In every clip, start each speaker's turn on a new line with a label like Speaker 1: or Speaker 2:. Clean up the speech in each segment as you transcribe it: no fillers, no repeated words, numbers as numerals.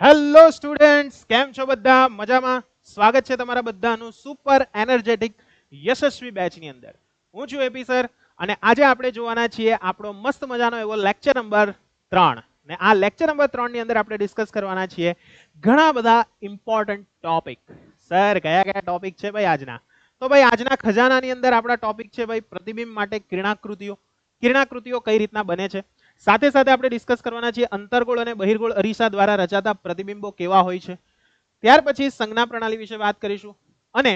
Speaker 1: Hello students, કેમ છો બધા? મજામાં? સ્વાગત છે તમારા બધાનું સુપર એનર્જેટિક યશસ્વી બેચની અંદર. હું છું એપી સર અને આજે આપણે જોવાના છીએ આપણો મસ્ત મજાનો એવો લેક્ચર નંબર 3. ને આ લેક્ચર નંબર 3 ની અંદર આપણે ડિસ્કસ કરવાના છીએ ઘણા બધા ઇમ્પોર્ટન્ટ ટોપિક. સર, કયા કયા ટોપિક છે ભાઈ આજના? તો ભાઈ આજના ખજાનાની અંદર આપણા ટોપિક છે ભાઈ પ્રતિબિંબ માટે કિરણાકૃતિઓ. કિરણાકૃતિઓ કઈ રીતના બને છે, સાથે સાથે આપણે ડિસ્કસ કરવાના છીએ અંતર્ગોળ અને બહિર્ગોળ અરીસા દ્વારા રચાતા પ્રતિબિંબો કેવા હોય છે. ત્યાર પછી સંજ્ઞા પ્રણાલી વિશે વાત કરીશું અને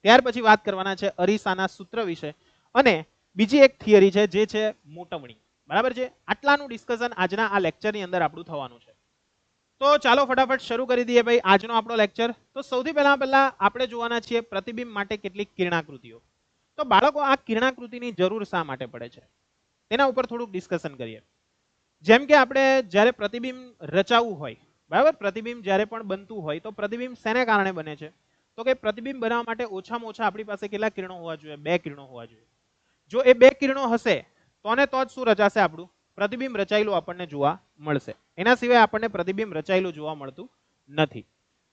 Speaker 1: ત્યાર પછી વાત કરવાના છે અરીસાના સૂત્ર વિશે અને બીજી એક થિયરી છે જે છે મોટવણી. બરાબર છે? આટલાનું ડિસ્કશન આજના આ લેક્ચરની અંદર આપણું થવાનું છે. તો ચાલો ફટાફટ શરૂ કરી દઈએ ભાઈ આજનો આપણો લેક્ચર. તો સૌથી પહેલા આપણે જોવાના છીએ પ્રતિબિંબ માટે કેટલીક કિરણાકૃતિઓ. તો બાળકો, આ કિરણાકૃતિની જરૂર શા માટે પડે છે તેના ઉપર થોડુંક ડિસ્કશન કરીએ. જેમ કે આપણે જ્યારે પ્રતિબિંબ રચાવવું હોય, બરાબર, પ્રતિબિંબ જ્યારે પણ બનતું હોય તો પ્રતિબિંબ શેને કારણે બને છે? તો કે પ્રતિબિંબ બનાવવા માટે ઓછામાં ઓછા આપણી પાસે કેટલા કિરણો હોવા જોઈએ? 2 કિરણો હોવા જોઈએ. જો એ 2 કિરણો હશે તો ને તો જ શું રચાશે? આપણું પ્રતિબિંબ રચાયેલું આપણને જોવા મળશે. એના સિવાય આપણને પ્રતિબિંબ રચાયેલું જોવા મળતું નથી.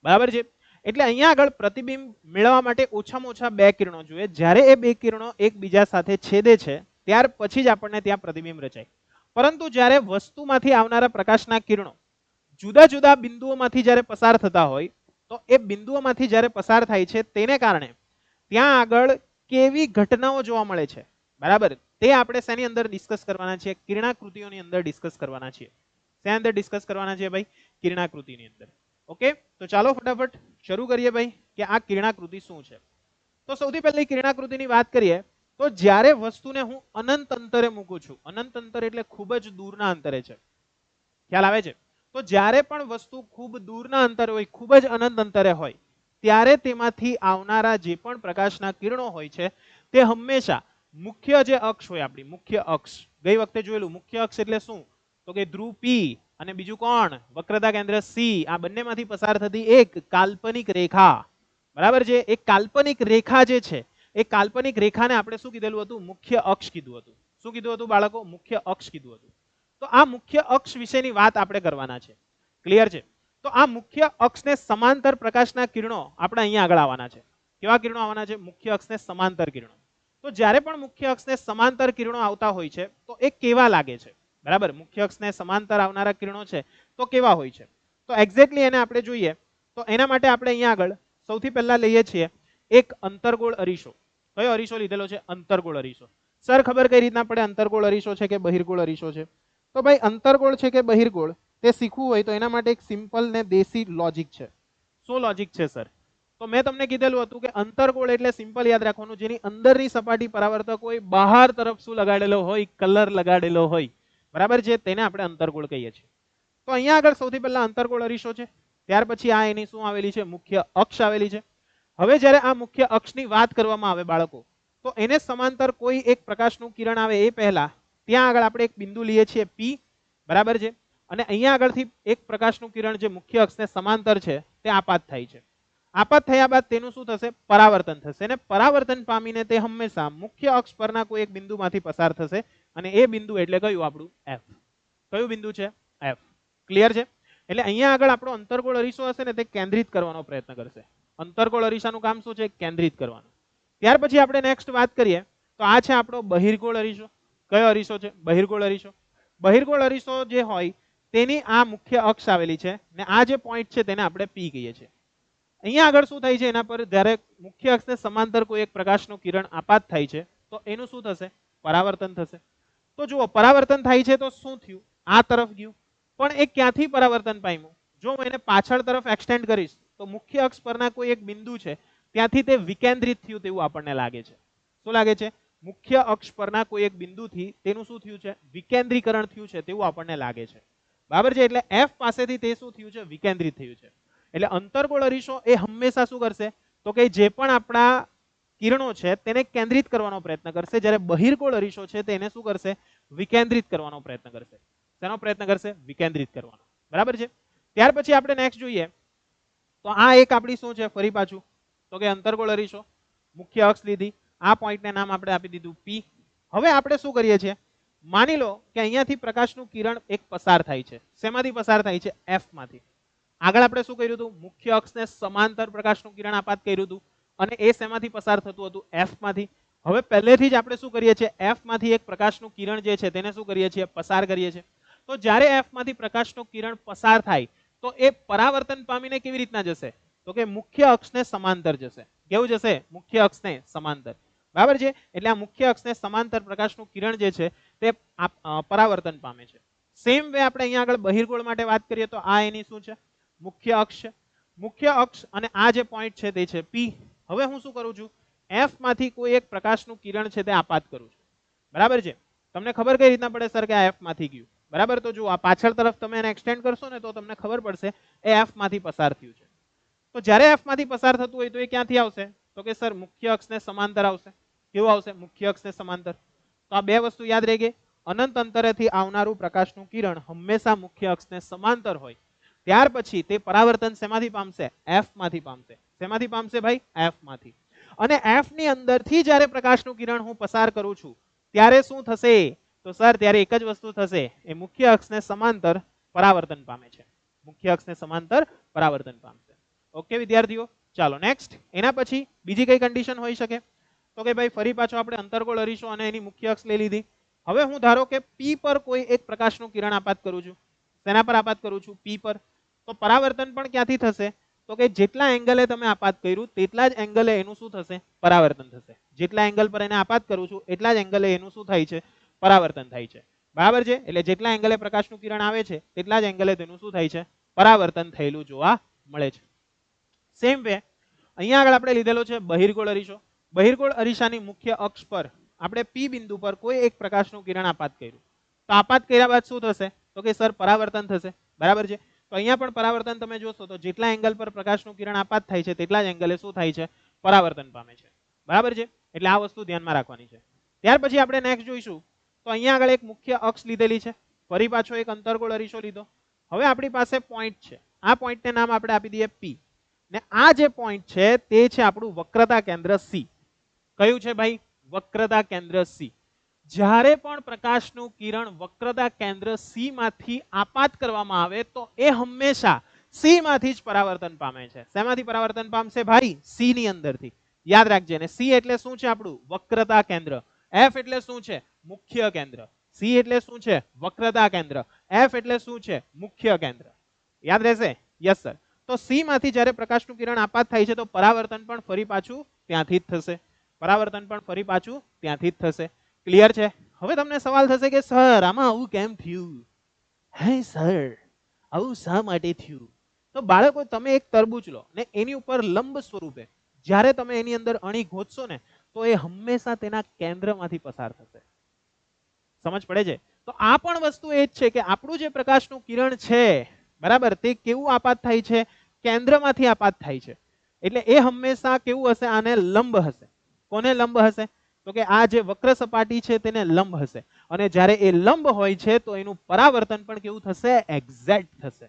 Speaker 1: બરાબર છે? એટલે અહીંયા આગળ પ્રતિબિંબ મેળવવા માટે ઓછામાં ઓછા 2 કિરણો જોઈએ. જ્યારે એ 2 કિરણો એકબીજા સાથે છેદે છે ત્યાર પછી જ આપણને ત્યાં પ્રતિબિંબ રચાય. પરંતુ જ્યારે વસ્તુમાંથી આવનારા પ્રકાશના કિરણો જુદા જુદા બિંદુઓમાંથી જ્યારે પસાર થતા હોય તો એ બિંદુઓમાંથી જ્યારે પસાર થાય છે તેને કારણે ત્યાં આગળ કેવી ઘટનાઓ જોવા મળે છે, બરાબર, તે આપણે શેની અંદર ડિસ્કસ કરવાના છીએ? કિરણાકૃતિઓની અંદર ડિસ્કસ કરવાના છીએ. શેની અંદર ડિસ્કસ કરવાના છીએ ભાઈ? કિરણાકૃતિની અંદર. ઓકે, તો ચાલો ફટાફટ શરૂ કરીએ ભાઈ કે આ કિરણાકૃતિ શું છે. તો સૌથી પહેલી કિરણાકૃતિની વાત કરીએ તો જ્યારે વસ્તુને હું અનંત અંતરે મૂકું છું, અનંત અંતર એટલે ખૂબ જ દૂરના અંતરે છે, ખ્યાલ આવે છે? તો જ્યારે પણ વસ્તુ ખૂબ દૂરના અંતરે હોય, ખૂબ જ અનંત અંતરે હોય, ત્યારે તેમાંથી આવનારા જે પણ પ્રકાશના કિરણો હોય છે તે હંમેશા મુખ્ય જે અક્ષ હોય, આપણી મુખ્ય અક્ષ, ગઈ વખતે જોયેલું મુખ્ય અક્ષ એટલે શું? તો કે ધ્રુવ પી અને બીજું કોણ? વક્રતા કેન્દ્ર સી. આ બંનેમાંથી પસાર થતી એક કાલ્પનિક રેખા, બરાબર છે? એક કાલ્પનિક રેખા જે છે એ કાલ્પનિક રેખાને આપણે શું કીધેલું હતું? મુખ્ય અક્ષ કીધું હતું. શું કીધું હતું બાળકો? મુખ્ય અક્ષ કીધું હતું. તો આ મુખ્ય અક્ષ વિશેની વાત આપણે કરવાના છે. ક્લિયર છે? તો આ મુખ્ય અક્ષને સમાંતર પ્રકાશના કિરણો આપણે અહીંયા આગળ આવવાના છે. કેવા કિરણો આવવાના છે? મુખ્ય અક્ષને સમાંતર કિરણો. તો જ્યારે પણ મુખ્ય અક્ષને સમાંતર કિરણો આવતા હોય છે તો એ કેવા લાગે છે? બરાબર, મુખ્ય અક્ષને સમાંતર આવનારા કિરણો છે તો કેવા હોય છે? તો એક્ઝેક્ટલી એને આપણે જોઈએ તો એના માટે આપણે અહીંયા આગળ સૌથી પહેલા લઈએ છીએ એક અંતર્ગોળ અરીસો. કયો અરીસો લીધેલો છે? અંતર્ગોળ અરીસો. સર, ખબર કઈ રીતના પડે અંતર્ગોળ અરીસો છે કે બહિર્ગોળ અરીસો છે? તો ભાઈ અંતર્ગોળ છે કે બહિર્ગોળ તે શીખવું હોય તો એના માટે એક સિમ્પલ ને દેશી લોજિક છે. શું લોજિક છે સર? તો મેં તમને કીધેલું હતું કે અંતર્ગોળ એટલે સિમ્પલ યાદ રાખવાનું, જેની અંદરની સપાટી પરાવર્તક હોય, બહાર તરફ શું લગાડેલો હોય? કલર લગાડેલો હોય, બરાબર છે? તેને આપણે અંતર્ગોળ કહીએ છીએ. તો અહીંયા આગળ સૌથી પહેલા અંતર્ગોળ અરીસો છે, ત્યાર પછી આ એની શું આવેલી છે? મુખ્ય અક્ષ આવેલી છે. હવે જ્યારે આ મુખ્ય અક્ષની વાત કરવામાં આવે બાળકો, તો એને સમાંતર કોઈ એક પ્રકાશનું કિરણ આવે એ પહેલા ત્યાં આગળ આપણે એક બિંદુ લઈએ છીએ પી, બરાબર છે? અને અહીંયા આગળથી એક પ્રકાશનું કિરણ જે મુખ્ય અક્ષને સમાંતર છે તે આપાત થાય છે. આપાત થયા બાદ તેનું શું થશે? પરાવર્તન થશે. અને પરાવર્તન પામીને તે હંમેશા મુખ્ય અક્ષ પરના કોઈ એક બિંદુમાંથી પસાર થશે અને એ બિંદુ એટલે કયું? આપણું એફ. કયું બિંદુ છે? એફ. ક્લિયર છે? એટલે અહીંયા આગળ આપણો અંતર્ગોળ અરીસો હશે ને તે કેન્દ્રિત કરવાનો પ્રયત્ન કરશે. અંતર્ગોળ અરીસાનું કામ શું છે? કેન્દ્રિત કરવાનું. ત્યાર પછી આપણે નેક્સ્ટ વાત કરીએ તો આ છે આપણો બહિર્ગોળ અરીસો. કયો અરીસો છે? બહિર્ગોળ અરીસો. બહિર્ગોળ અરીસો જે હોય તેની આ મુખ્ય અક્ષ આવેલી છે ને આ જે પોઈન્ટ છે તેને આપણે પી કહીએ છીએ. અહીંયા આગળ શું થાય છે? એના પર જ્યારે મુખ્ય અક્ષને સમાંતર કોઈ એક પ્રકાશનું કિરણ આપાત થાય છે તો એનું શું થશે? પરાવર્તન થશે. તો જુઓ, પરાવર્તન થાય છે તો શું થયું? આ તરફ ગયું, પણ એ ક્યાંથી પરાવર્તન પામ્યું? જો હું એને પાછળ તરફ એક્સટેન્ડ કરીશ તો મુખ્ય અક્ષ પરના કોઈ એક બિંદુ છે ત્યાંથી તે વિકેન્દ્રિત થયું તેવું આપણને લાગે છે. શું લાગે છે? મુખ્ય અક્ષ પરના કોઈ એક બિંદુથી તેનું શું થયું છે? વિકેન્દ્રીકરણ થયું છે તેવું આપણને લાગે છે. બરાબર છે? એટલે એફ પાસેથી તે શું થયું છે? વિકેન્દ્રિત થયું છે. એટલે અંતર્ગોળ અરીસો એ હંમેશા શું કરશે? તો કે જે પણ આપણા કિરણો છે તેને કેન્દ્રિત કરવાનો પ્રયત્ન કરશે, જ્યારે બહિર્ગોળ અરીસો છે તેને શું કરશે? વિકેન્દ્રિત કરવાનો પ્રયત્ન કરશે. શેનો પ્રયત્ન કરશે? વિકેન્દ્રિત કરવાનો. બરાબર છે? ત્યાર પછી આપણે નેક્સ્ટ જોઈએ તો આ એક આપણી શું છે? ફરી પાછું તો કે અંતર્ગોળ અરીસો, મુખ્ય અક્ષ લીધી, આ પોઈન્ટને નામ આપણે આપી દીધું પી. હવે આપણે શું કરીએ છીએ? માની લો કે અહીંયાથી પ્રકાશનું કિરણ એક પસાર થાય છે. શેમાંથી પસાર થાય છે? એફ માંથી. આગળ આપણે શું કર્યું હતું, મુખ્ય અક્ષને સમાંતર પ્રકાશનું કિરણ આપાત કર્યું હતું અને એ શેમાંથી પસાર થતું હતું, એફ માંથી. હવે પહેલેથી જ આપણે શું કરીએ છીએ, એફ માંથી એક પ્રકાશનું કિરણ જે છે તેને શું કરીએ છીએ, પસાર કરીએ છીએ. તો જ્યારે એફ માંથી પ્રકાશનું કિરણ પસાર થાય તો એ પરાવર્તન પામીને કેવી રીતના જશે, તો કે મુખ્ય અક્ષને સમાંતર જશે. કેવું જશે, મુખ્ય અક્ષને સમાંતર. બરાબર છે. એટલે આ મુખ્ય અક્ષને સમાંતર પ્રકાશનું કિરણ જે છે તે પરાવર્તન પામે છે. સેમ વે આપણે અહીંયા આગળ બહિર્ગોળ માટે વાત કરીએ તો આ એની શું છે, મુખ્ય અક્ષ. મુખ્ય અક્ષ અને આ જે પોઈન્ટ છે તે છે પી. હવે હું શું કરું છું, એફ માંથી કોઈ એક પ્રકાશનું કિરણ છે તે આપાત કરું છું. બરાબર છે. તમને ખબર કઈ રીતના પડે સર કે આ એફ માંથી ગયું, બરાબર? તો જો આ પાછળ તરફ તમે એને એક્સટેન્ડ કરશો ને તો તમને ખબર પડશે એ એફ માંથી પસાર થયું છે. તો જ્યારે એફ માંથી પસાર થતું હોય તો એ ક્યાંથી આવશે, તો કે સર મુખ્ય અક્ષને સમાંતર આવશે. કેવું આવશે, મુખ્ય અક્ષને સમાંતર. તો આ બે વસ્તુ યાદ રહી ગઈ. અનંત અંતરેથી આવનારું પ્રકાશનું કિરણ હંમેશા મુખ્ય અક્ષને સમાંતર હોય. ત્યાર પછી તે પરાવર્તન શેમાંથી પામશે, એફ માંથી પામશે. શેમાંથી પામશે ભાઈ, એફ માંથી. અને એફ ની અંદરથી જ્યારે પ્રકાશનું કિરણ હું પસાર કરું છું ત્યારે શું થશે, તો સર ત્યારે એક જ વસ્તુ થશે, એ મુખ્ય અક્ષને સમાંતર પરાવર્તન પામે છે. મુખ્ય અક્ષને સમાંતર પરાવર્તન પામશે. ઓકે વિદ્યાર્થીઓ, ચાલો નેક્સ્ટ. એના પછી બીજી કઈ કન્ડિશન હોઈ શકે, તો કે ભાઈ ફરી પાછો આપણે અંતર્ગોળ અરીસો અને એની મુખ્ય અક્ષ લઈ લીધી. હવે હું ધારો કે પી પર કોઈ એક પ્રકાશનું કિરણ આપાત કરું છું. શેના પર આપાત કરું છું, પી પર. તો પરાવર્તન પણ ક્યાંથી થશે, તો કે જેટલા એંગલે તમે આપાત કર્યું તેટલા જ એંગલે એનું શું થશે, પરાવર્તન થશે. જેટલા એંગલ પર એને આપાત કરું છું એટલા જ એંગલે એનું શું થાય છે, પરાવર્તન થાય છે. બરાબર છે. એટલે જેટલા એંગલે પ્રકાશનું કિરણ આવે છે તેટલા જ એંગલે તેનું શું થાય છે, પરાવર્તન થયેલું જોવા મળે છે. સેમ વે અહીંયા આગળ આપણે લીધેલો છે બહિર્ગોળ અરીસો. બહિર્ગોળ અરીસાની મુખ્ય અક્ષ પર આપણે પી બિંદુ પર કોઈ એક પ્રકાશનું કિરણ આપાત કર્યું. તો આપાત કર્યા બાદ શું થશે, તો કે સર પરાવર્તન થશે. બરાબર છે. તો અહીંયા પણ પરાવર્તન તમે જોશો તો જેટલા એંગલ પર પ્રકાશનું કિરણ આપાત થાય છે તેટલા જ એંગલે શું થાય છે, પરાવર્તન પામે છે. બરાબર છે. એટલે આ વસ્તુ ધ્યાનમાં રાખવાની છે. ત્યાર પછી આપણે નેક્સ્ટ જોઈશું. તો અહીંયા આગળ એક મુખ્ય અક્ષ લીધેલી છે, ફરી પાછો એક અંતર્ગોળ અરીસો લીધો. હવે આપણી પાસે પોઈન્ટ છે. આ પોઈન્ટને નામ આપણે આપી દઈએ પી. ને આ જે પોઈન્ટ છે તે છે આપણું વક્રતા કેન્દ્ર સી. કયું છે ભાઈ, વક્રતા કેન્દ્ર સી. જ્યારે પણ પ્રકાશનું કિરણ વક્રતા કેન્દ્ર સી માંથી આપાત કરવામાં આવે તો એ હંમેશા સી માંથી જ પરાવર્તન પામે છે. શેમાંથી પરાવર્તન પામશે ભાઈ, સી ની અંદરથી. યાદ રાખજે. ને સી એટલે શું છે આપણું, વક્રતા કેન્દ્ર. એફ એટલે શું છે, મુખ્ય કેન્દ્ર. સી એટલે શું છે, વક્રતા કેન્દ્ર. એફ એટલે શું છે, મુખ્ય કેન્દ્ર. યાદ રહેશે? Yes sir. તો સી માંથી જ્યારે પ્રકાશનું કિરણ આપાત થાય છે તો પરાવર્તન પણ ફરી પાછું ત્યાંથી જ થશે. પરાવર્તન પણ ફરી પાછું ત્યાંથી જ થશે. ક્લિયર છે? હવે તમને સવાલ થશે કે સર આમાં આવું કેમ થયું, હે સર આવું શા માટે થયું? તો બાળકો તમે એક તરબૂચ લો ને એની ઉપર લંબ સ્વરૂપે જ્યારે તમે એની અંદર અણી ગોતશો ને તો એ હંમેશા તેના કેન્દ્રમાંથી પસાર થશે. સમજ પડે છે? તો આ પણ વસ્તુ એ જ છે કે આપણું જે પ્રકાશનું કિરણ છે, બરાબર, તે કેવું આપાત થાય છે, કેન્દ્રમાંથી આપાત થાય છે. એટલે એ હંમેશા કેવું હશે, આને લંબ હશે. કોને લંબ હશે, તો કે આ જે વક્ર સપાટી છે તેને લંબ હશે. અને જ્યારે એ લંબ હોય છે તો એનું પરાવર્તન પણ કેવું થશે, એક્ઝેક્ટ થશે.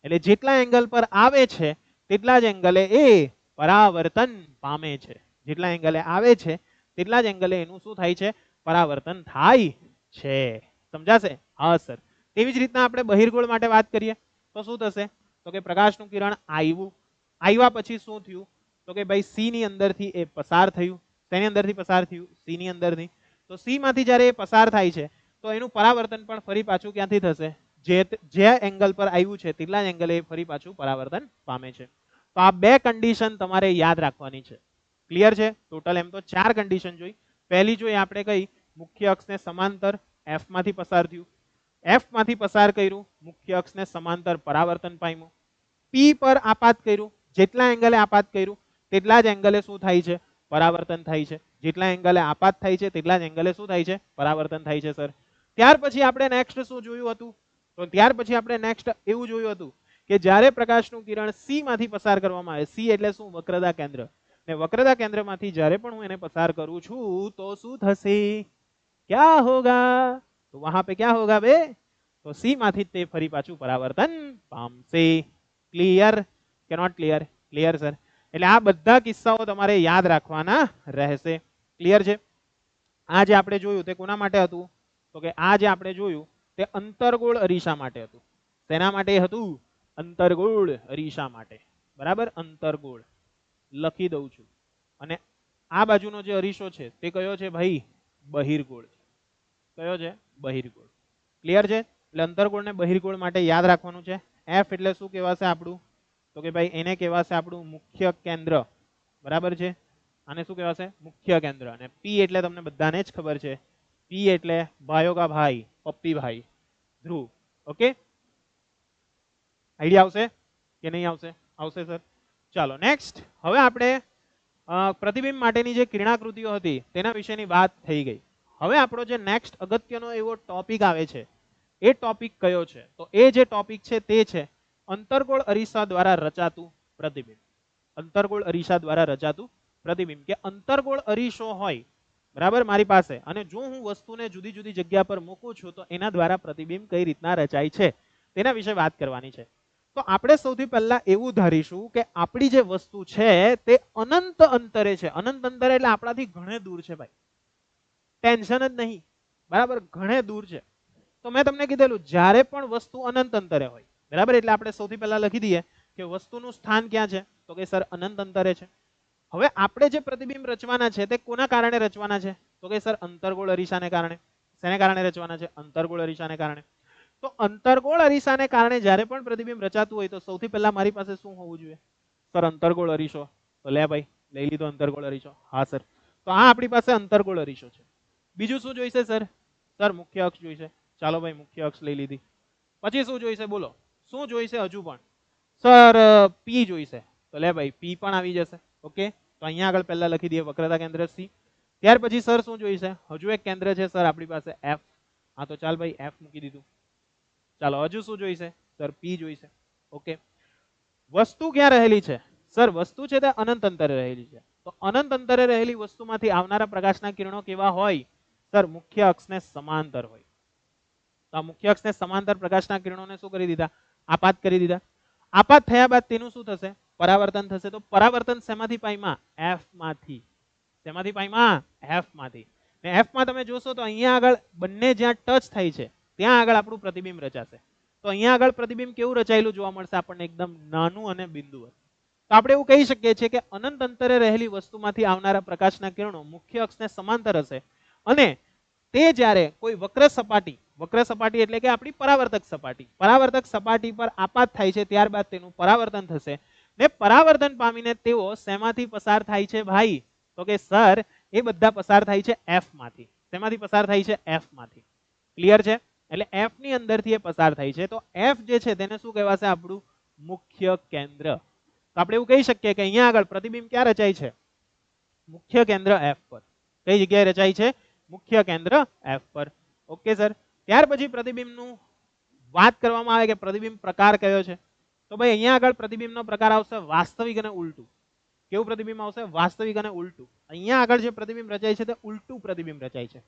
Speaker 1: એટલે જેટલા એંગલ પર આવે છે તેટલા જ એંગલે એ પરાવર્તન પામે છે. જેટલા એંગલે આવે છે તેટલા જ એંગલે એનું શું થાય છે, પરાવર્તન થાય છે. સમજાશે? હા સર. તેવી જ રીતના આપણે બહિર્ગોળ માટે વાત કરીએ તો શું થશે, તો કે પ્રકાશનું કિરણ આવ્યા પછી શું થયું, તો કે ભાઈ સી ની અંદરથી એ પસાર થયું. તેની અંદરથી પસાર થયું, સી ની અંદરથી. તો સી માંથી જ્યારે એ પસાર થાય છે તો એનું પરાવર્તન પણ ફરી પાછું ક્યાંથી થશે, જે એંગલ પર આવ્યું છે તેટલા જ એંગલે ફરી પાછું પરાવર્તન પામે છે. તો આ બે કન્ડિશન તમારે યાદ રાખવાની છે. ક્લિયર છે? ટોટલ એમ તો 4 કન્ડિશન જોઈ. પહેલી જોઈ આપણે કઈ, મુખ્ય અક્ષને સમાંતર એફ માંથી પસાર થયું. એફ માંથી પસાર કર્યું, મુખ્ય અક્ષને સમાંતર પરાવર્તન પામ્યું. પી પર આપાત કર્યું, જેટલા એંગલે આપાત કર્યું તેટલા જ એંગલે શું થાય છે, પરાવર્તન થાય છે. જેટલા એંગલે આપાત થાય છે તેટલા જ એંગલે શું થાય છે, પરાવર્તન થાય છે સર. ત્યાર પછી આપણે નેક્સ્ટ શું જોયું હતું, તો ત્યાર પછી આપણે નેક્સ્ટ એવું જોયું હતું કે જ્યારે પ્રકાશનું કિરણ સી માંથી પસાર કરવામાં આવે, સી એટલે શું, વક્રતા કેન્દ્ર. ને વક્રતા કેન્દ્રમાંથી જ્યારે પણ હું એને પસાર કરું છું તો શું થશે, क्या होगा, तो वहां पे क्या होगा बे, तो સી માંથી તે ફરી પાછું પરાવર્તન પામશે. ક્લિયર કે નોટ ક્લિયર? Clear sir. એટલે આ બધા કિસ્સાઓ તમારે યાદ રાખવાના રહેશે. ક્લિયર છે? આ જે આપણે જોયું તે કોના માટે હતું, તો કે આ જે આપણે જોયું તે અંતર્ગોળ અરીસા માટે હતું. તેના માટે હતું અંતર્ગોળ અરીસા માટે, બરાબર, અંતર્ગોળ લખી દઉં છું. અને આ બાજુનો જે અરીસો છે તે કયો છે ભાઈ? બહિર્ગોળ. કયો છે? બહિર્ગોળ. ક્લિયર છે? એટલે અંતર્ગોળ ને બહિર્ગોળ માટે યાદ રાખવાનું છે. એફ એટલે શું કહેવાશે આપણું? તો કે ભાઈ એને કહેવાશે આપણું મુખ્ય કેન્દ્ર, બરાબર છે. આને શું કહેવાશે? મુખ્ય કેન્દ્ર. અને પી એટલે તમને બધાને જ ખબર છે, પી એટલે ભાઈઓ કા ભાઈ, પપ્પી ભાઈ, ધ્રુવ. ઓકે, આઈડિયા આવશે કે નહીં આવશે? આવશે સર. ચાલો નેક્સ્ટ. હવે આપણે પ્રતિબિંબ માટેની જે કિરણાકૃતિઓ હતી તેના વિશેની વાત થઈ ગઈ. હવે આપણો જે નેક્સ્ટ અગત્યનો એવો ટોપિક આવે છે, એ ટોપિક કયો છે? તો એ જે ટોપિક છે તે છે અંતર્ગોળ અરીસા દ્વારા રચાતું પ્રતિબિંબ. અંતર્ગોળ અરીસા દ્વારા રચાતું પ્રતિબિંબ. કે અંતર્ગોળ અરીસો હોય, બરાબર, મારી પાસે, અને જો હું વસ્તુને જુદી જુદી જગ્યા પર મૂકું છું તો એના દ્વારા પ્રતિબિંબ કઈ રીતના રચાય છે તેના વિશે વાત કરવાની છે. તો આપણે સૌથી પહેલા એવું ધારીશું કે આપણી જે વસ્તુ છે તે અનંત અંતરે છે. અનંત અંતરે એટલે આપણાથી ઘણે દૂર છે ભાઈ, ટેન્શન જ નહીં, બરાબર, ઘણે દૂર છે. તો મેં તમને કીધેલું જ્યારે પણ વસ્તુ અનંત અંતરે હોય, બરાબર, એટલે આપણે સૌથી પહેલા લખી દઈએ કે વસ્તુનું સ્થાન ક્યાં છે? તો કે સર અનંત અંતરે છે. હવે આપણે જે પ્રતિબિંબ રચવાના છે તે કોના કારણે રચવાના છે? તો કે સર અંતર્ગોળ અરીસાને કારણે. શેને કારણે રચવાના છે? અંતર્ગોળ અરીસાને કારણે. તો અંતર્ગોળ અરીસાને કારણે જ્યારે પણ પ્રતિબિંબ રચાતું હોય તો સૌથી પહેલા મારી પાસે શું હોવું જોઈએ? સર અંતર્ગોળ અરીસો. તો લે ભાઈ, લઈ લીધો અંતર્ગોળ અરીસો. હા સર. તો આ આપણી પાસે અંતર્ગોળ અરીસો છે. બીજું શું જોઈશે સર? સર મુખ્ય અક્ષ જોઈશે. ચાલો ભાઈ, મુખ્ય અક્ષ લઈ લીધી. પછી શું જોઈશે? બોલો શું જોઈશે હજુ પણ? સર પી જોઈશે. તો લે ભાઈ, પી પણ આવી જશે. ઓકે, તો અહીંયા આગળ પહેલા લખી દઈએ વક્રતા કેન્દ્ર સી. ત્યાર પછી સર શું જોઈશે? હજુ એક કેન્દ્ર છે સર આપણી પાસે, એફ. હા તો ચાલ ભાઈ, એફ મૂકી દીધું. ચાલો હજુ શું જોઈશે? સર પી જોઈશે. ઓકે, વસ્તુ ક્યાં રહેલી છે? સર વસ્તુ છે તે અનંત અંતરે રહેલી છે. તો અનંત અંતરે રહેલી વસ્તુમાંથી આવનારા પ્રકાશના કિરણો કેવા હોય? સર મુખ્ય અક્ષને સમાંતર હોય. તો આ મુખ્ય અક્ષને સમાંતર પ્રકાશના કિરણોને શું કરી દીધા? આપાત કરી દીધા. આપાત થયા બાદ તેનું શું થશે? પરાવર્તન થશે. તો પરાવર્તન શેમાંથી પાઈમાં? એફ માંથી. શેમાંથી પાઈમાં? એફ માંથી. ને એફ માં તમે જોશો તો અહીંયા આગળ બંને જ્યાં ટચ થાય છે ત્યાં આગળ આપણું પ્રતિબિંબ રચાશે. તો અહીંયા આગળ પ્રતિબિંબ કેવું રચાયેલું જોવા મળશે આપણને? એકદમ નાનું અને બિંદુવત. તો આપણે એવું કહી શકીએ છીએ કે અનંત અંતરે રહેલી વસ્તુમાંથી આવનારા પ્રકાશના કિરણો મુખ્ય અક્ષને સમાંતર હશે, અને તે જ્યારે કોઈ વક્ર સપાટી એટલે કે આપણી પરાવર્તક સપાટી પર આપાત થાય છે ત્યારબાદ તેનું પરાવર્તન થશે. ને પરાવર્તન પામીને તેઓ શેમાંથી પસાર થાય છે ભાઈ? તો કે સર એ બધા પસાર થાય છે એફ માંથી. શેમાંથી પસાર થાય છે? એફ માંથી. ક્લિયર છે? એટલે એફ ની અંદરથી એ પસાર થાય છે. તો એફ જે છે તેને શું કહેવાશે? આપણું મુખ્ય કેન્દ્ર. તો આપણે એવું કહી શકીએ કે અહીંયા આગળ પ્રતિબિંબ ક્યાં રચાય છે? મુખ્ય કેન્દ્ર એફ પર. કઈ જગ્યાએ રચાય છે? મુખ્ય કેન્દ્ર એફ પર. Okay sir. ત્યાર પછી પ્રતિબિંબનું વાત કરવામાં આવે કે પ્રતિબિંબ પ્રકાર કયો છે? તો ભાઈ અહીંયા આગળ પ્રતિબિંબનો પ્રકાર આવશે વાસ્તવિક અને ઉલટું. કેવું પ્રતિબિંબ આવશે? વાસ્તવિક અને ઉલટું. અહીંયા આગળ જે પ્રતિબિંબ રચાય છે તે ઉલટું પ્રતિબિંબ રચાય છે.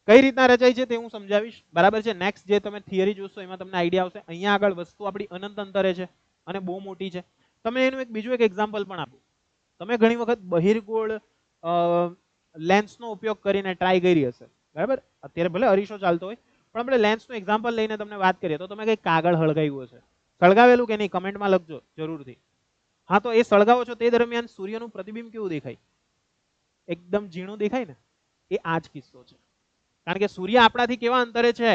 Speaker 1: કઈ રીતના રચાય છે તે હું સમજાવીશ, બરાબર છે. નેક્સ્ટ જે તમે થિયરી જોશો એમાં તમને આઈડિયા આવશે. અહીંયા આગળ વસ્તુ આપણી અનંત અંતરે છે અને બહુ મોટી છે. તમે એનું બીજું એક એક્ઝામ્પલ પણ આપું. તમે ઘણી વખત બહિર્ગોળ લેન્સનો ઉપયોગ કરીને ટ્રાય કરી હશે, બરાબર. અત્યારે ભલે અરીસો ચાલતો હોય પણ આપણે લેન્સનું એક્ઝામ્પલ લઈને તમને વાત કરીએ તો તમે કંઈક કાગળ હળગાવ્યું હશે, સળગાવેલું કે નહીં કમેન્ટમાં લખજો જરૂરથી. હા, તો એ સળગાવો છો તે દરમિયાન સૂર્યનું પ્રતિબિંબ કેવું દેખાય? એકદમ ઝીણું દેખાય ને? એ આ જ કિસ્સો છે. કારણ કે સૂર્ય આપણાથી કેવા અંતરે છે?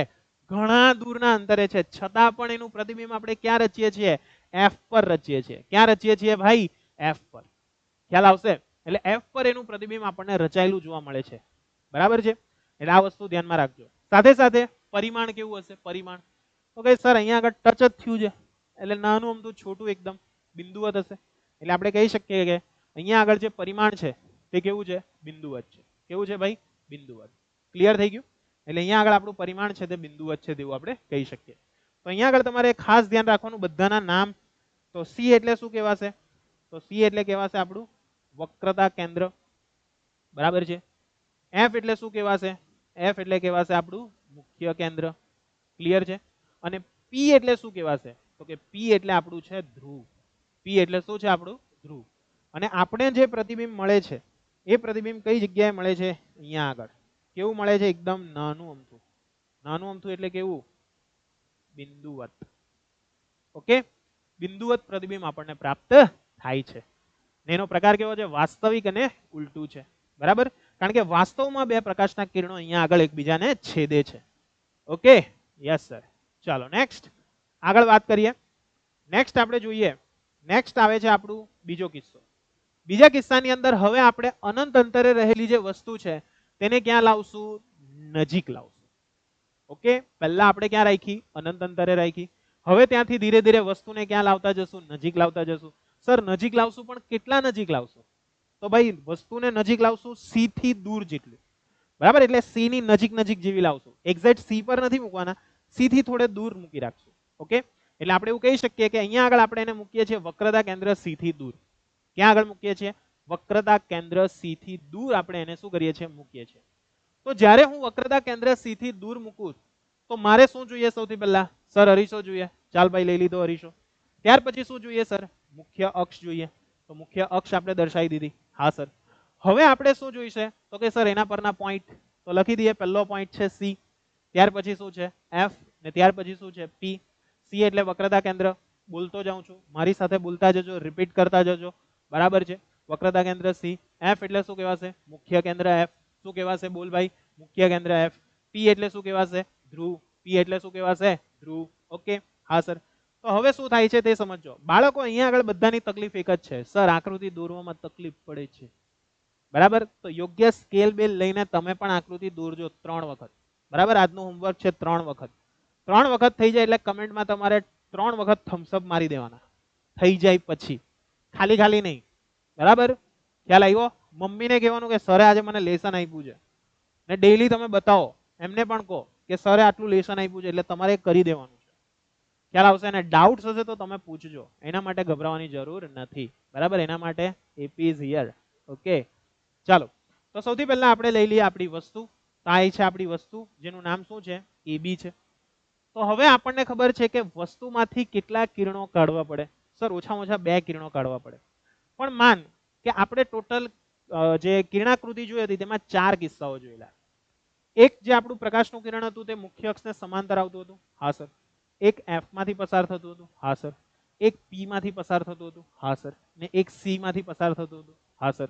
Speaker 1: ઘણા દૂરના અંતરે છે, છતાં પણ એનું પ્રતિબિંબ આપણે ક્યાં રચીએ છીએ? એફ પર રચીએ છીએ. ક્યાં રચીએ છીએ ભાઈ? એફ પર. ખ્યાલ આવશે? એટલે એફ પર એનું પ્રતિબિંબ આપણને રચાયેલું જોવા મળે છે, બરાબર છે. એટલે આ વસ્તુ ધ્યાનમાં રાખજો. સાથે સાથે પરિમાણ કેવું હશે? પરિમાણ તો કે સર અહીંયા આગળ ટચ જ થયું છે એટલે નાનું અમથું છોટું એકદમ બિંદુવત હશે. એટલે આપણે કહી શકીએ કે અહીંયા આગળ જે પરિમાણ છે તે કેવું છે? બિંદુવત છે. કેવું છે ભાઈ? બિંદુવત. ક્લિયર થઈ ગયું? એટલે અહીંયા આગળ આપણું પરિમાણ છે તે બિંદુવત છે તેવું આપણે કહી શકીએ. તો અહીંયા આગળ તમારે ખાસ ધ્યાન રાખવાનું બધાના નામ. તો સી એટલે શું કહેવાશે? તો સી એટલે કહેવાશે આપણું વક્રતા કેન્દ્ર, બરાબર છે. એફ એટલે શું કહેવાશે? એફ એટલે કહેવાશે આપણું મુખ્ય કેન્દ્ર. ક્લિયર છે? અને પી એટલે શું કહેવાશે? તો કે પી એટલે આપણું છે ધ્રુવ. પી એટલે શું છે? આપણું ધ્રુવ. અને આપણે જે પ્રતિબિંબ મળે છે એ પ્રતિબિંબ કઈ જગ્યાએ મળે છે? અહીંયા આગળ. કેવું મળે છે? એકદમ નાનું અમથું. નાનું અમથું એટલે કેવું? બિંદુવત. ઓકે, બિંદુવત પ્રતિબિંબ આપણને પ્રાપ્ત થાય છે. એનો પ્રકાર કેવો છે? વાસ્તવિક અને ઉલટું છે. બરાબર, કારણ કે વાસ્તવમાં બે પ્રકાશના કિરણો અહીંયા આગળ એકબીજાને છેદે છે. Okay, yes sir. ચાલો નેક્સ્ટ આગળ વાત કરીએ. નેક્સ્ટ આપણે જોઈએ, નેક્સ્ટ આવે છે આપણું બીજો કિસ્સો. બીજા કિસ્સાની અંદર હવે આપણે અનંત અંતરે રહેલી જે વસ્તુ છે તેને ક્યાં લાવશું? નજીક લાવશું. ઓકે, પહેલા આપણે ક્યાં રાખી? અનંત અંતરે રાખી. હવે ત્યાંથી ધીરે ધીરે વસ્તુને ક્યાં લાવતા જશું? નજીક લાવતા જશું. સર નજીક લાવશું, પણ કેટલા નજીક લાવશું? તો ભાઈ વસ્તુને નજીક લાવશું સી થી દૂર જેટલું. બરાબર, એટલે સી ની નજીક નજીક જેવી લાવશું. એક્ઝેક્ટ સી પર નથી મૂકવાના, સી થી થોડે દૂર મૂકી રાખશું. ઓકે, એટલે આપણે એવું કહી શકીએ કે અહીંયા આગળ આપણે એને મૂકીએ છીએ વક્રતા કેન્દ્ર સી થી દૂર. ક્યાં આગળ મૂકીએ છીએ? વક્રતા કેન્દ્ર સી થી દૂર આપણે એને શું કરીએ છીએ? મૂકીએ છીએ. તો જ્યારે હું વક્રતા કેન્દ્ર સી થી દૂર મૂકું તો મારે શું જોઈએ? સૌથી પહેલા સર અરીસો જોઈએ. ચાલ ભાઈ લઈ લીધો અરીસો. ત્યાર પછી શું જોઈએ સર? મુખ્ય અક્ષ જોઈએ. તો મુખ્ય અક્ષ આપણે દર્શાવી દીધી. હા સર. હવે આપણે શું જોઈશે? તો કે સર એના પરના પોઈન્ટ. તો લખી દઈએ. પહેલો પોઈન્ટ છે સી, ત્યાર પછી શું છે? એફ, ને ત્યાર પછી શું છે? પી. સી એટલે વક્રતા કેન્દ્ર. બોલતો જાઉં છું, મારી સાથે બોલતા જજો, રિપીટ કરતા જજો. બરાબર છે, વક્રતા કેન્દ્ર સી. એફ એટલે શું કહેવાશે? મુખ્ય કેન્દ્ર એફ. શું કહેવાશે? બોલ ભાઈ. મુખ્ય કેન્દ્ર એફ. પી એટલે શું કહેવાશે? ધ્રુવ. પી એટલે શું કહેવાશે? ધ્રુવ. ઓકે, હા સર. તો હવે શું થાય છે તે સમજો. બાળકો અહીંયા આગળ બધાની તકલીફ એક જ છે, સર આકૃતિ દોરવામાં તકલીફ પડે છે. બરાબર, તો યોગ્ય સ્કેલ બેલ લઈને તમે પણ આકૃતિ દોરજો 3 વખત. બરાબર, આજનું હોમવર્ક છે 3 વખત. 3 વખત થઈ જાય એટલે કમેન્ટમાં તમારે 3 વખત થમ્સઅપ મારી દેવાના. થઈ જાય પછી, ખાલી ખાલી નહીં. બરાબર, ખ્યાલ આવ્યો? મમ્મીને કહેવાનું કે સરે આજે મને લેસન આપ્યું છે, ને ડેઈલી તમે બતાવો. એમને પણ કહો કે સરે આટલું લેસન આપ્યું છે એટલે તમારે કરી દેવાનું છે. ખ્યાલ આવશે? અને ડાઉટ્સ હશે તો તમે પૂછજો. એના માટે ગભરાવાની જરૂર નથી. બરાબર, એના માટે એપી ઇઝ હિયર. ઓકે, ચાલો. તો સૌથી પહેલા આપણે લઈ લઈએ આપણી વસ્તુ. આ છે આપણી વસ્તુ જેનું નામ શું છે? એબી છે. તો હવે આપણને ખબર છે કે વસ્તુમાંથી કેટલા કિરણો કાઢવા પડે? સર ઓછામાં ઓછા 2 કિરણો કાઢવા પડે. પણ માન કે આપણે ટોટલ જે કિરણાકૃતિ જોઈ હતી તેમાં 4 કિસ્સાઓ જોયેલા. એક જે આપણું પ્રકાશનું કિરણ હતું તે મુખ્ય અક્ષને સમાંતર આવતું હતું. હા સર. એક એફ માંથી પસાર થતું હતું. હા સર. એક પી માંથી પસાર થતું હતું. હા સર. ને એક સી માંથી પસાર થતું હતું. હા સર.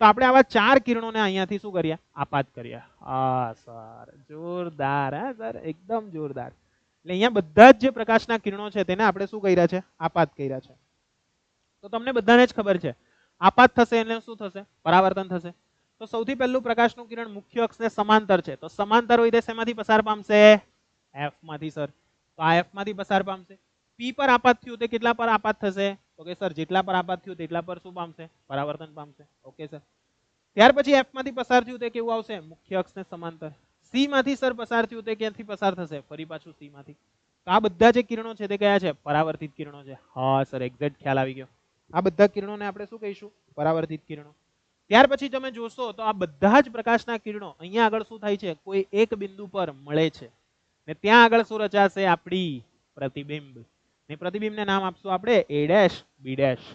Speaker 1: તો આપણે આવા 4 કિરણોને અહીંયાથી શું કર્યા? આપાત કર્યા. હા સર, જોરદાર. હા સર, એકદમ જોરદાર. એટલે અહીંયા બધા જ જે પ્રકાશના કિરણો છે તેને આપણે શું કર્યા છે? આપાત કર્યા છે. તો તમને બધાને જ ખબર છે આપાત થશે એટલે શું થશે? પરાવર્તન થશે. તો સૌથી પહેલું પ્રકાશનું કિરણ મુખ્ય અક્ષને સમાંતર છે, તો સમાંતર હોય તે શેમાંથી પસાર પામશે? એફ માંથી સર. તો આ એફ માંથી પસાર પામશે. પી પર આપાત થયું તે કેટલા પર આપાત થશે? તો કે સર જેટલા પર આપાત થયું તેટલા પર શું પામશે? પરાવર્તન પામશે. Okay sir. ત્યાર પછી એફ માંથી પસાર થયું તે કેવું આવશે? મુખ્ય અક્ષને સમાંતર. સી માંથી સર પસાર થયું તે ક્યાંથી પસાર થશે? ફરી પાછું સી માંથી. તો આ બધા જે કિરણો છે તે કયા છે? પરાવર્તિત કિરણો છે. હા સર, એક્ઝેક્ટ ખ્યાલ આવી ગયો. આ બધા કિરણોને આપણે શું કહીશું? પરાવર્તિત કિરણો. ત્યાર પછી તમે જોશો તો આ બધા જ પ્રકાશના કિરણો અહીંયા આગળ શું થાય છે? કોઈ એક બિંદુ પર મળે છે, ને ત્યાં આગળ શું રચાશે? આપણી પ્રતિબિંબ. ને પ્રતિબિંબને નામ આપશું આપણે એ ડેશ બી ડેશ.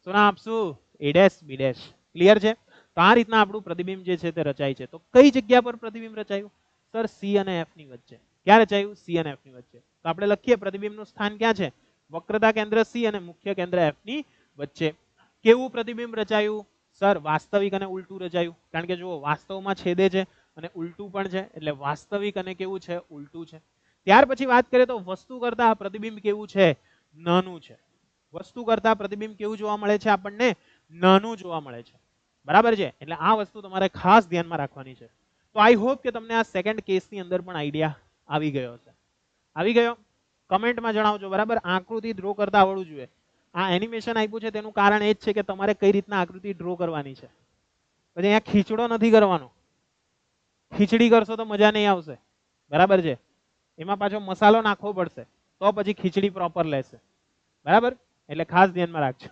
Speaker 1: શું નામ આપશું? A dash B dash. Clear છે? તો આ રીતના આપણું પ્રતિબિંબ જે છે તે રચાય છે. તો કઈ જગ્યા પર પ્રતિબિંબ રચાયું? સર સી અને એફ ની વચ્ચે. ક્યાં રચાયું? સી અને એફ ની વચ્ચે. તો આપણે લખીએ પ્રતિબિંબનું સ્થાન ક્યાં છે? વક્રતા કેન્દ્ર સી અને મુખ્ય કેન્દ્ર એફ ની વચ્ચે. કેવું પ્રતિબિંબ રચાયું? સર વાસ્તવિક અને ઉલટું રચાયું. કારણ કે જુઓ, વાસ્તવમાં છેદે છે અને ઉલટું પણ છે, એટલે વાસ્તવિક અને કેવું છે? ઉલટું છે. ત્યાર પછી વાત કરીએ તો વસ્તુ કરતા પ્રતિબિંબ કેવું છે? નાનું છે. વસ્તુ કરતા પ્રતિબિંબ કેવું જોવા મળે છે? આપણને નાનું જોવા મળે છે. બરાબર છે? એટલે આ વસ્તુ તમારે ખાસ ધ્યાનમાં રાખવાની છે. તો આઈ હોપ કે તમને આ સેકન્ડ કેસની અંદર પણ આઈડિયા આવી ગયો હશે. આવી ગયો? કમેન્ટમાં જણાવજો. બરાબર, આકૃતિ ડ્રો કરતા આવડવું જોઈએ. આ એનિમેશન આપ્યું છે તેનું કારણ એ જ છે કે તમારે કઈ રીતના આકૃતિ ડ્રો કરવાની છે. પછી અહીંયા ખીચડો નથી કરવાનો. ખીચડી કરશો તો મજા નહીં આવશે. બરાબર છે? એમાં પાછો મસાલો નાખવો પડશે તો પછી ખીચડી પ્રોપર લેશે. બરાબર, એટલે ખાસ ધ્યાનમાં રાખજો.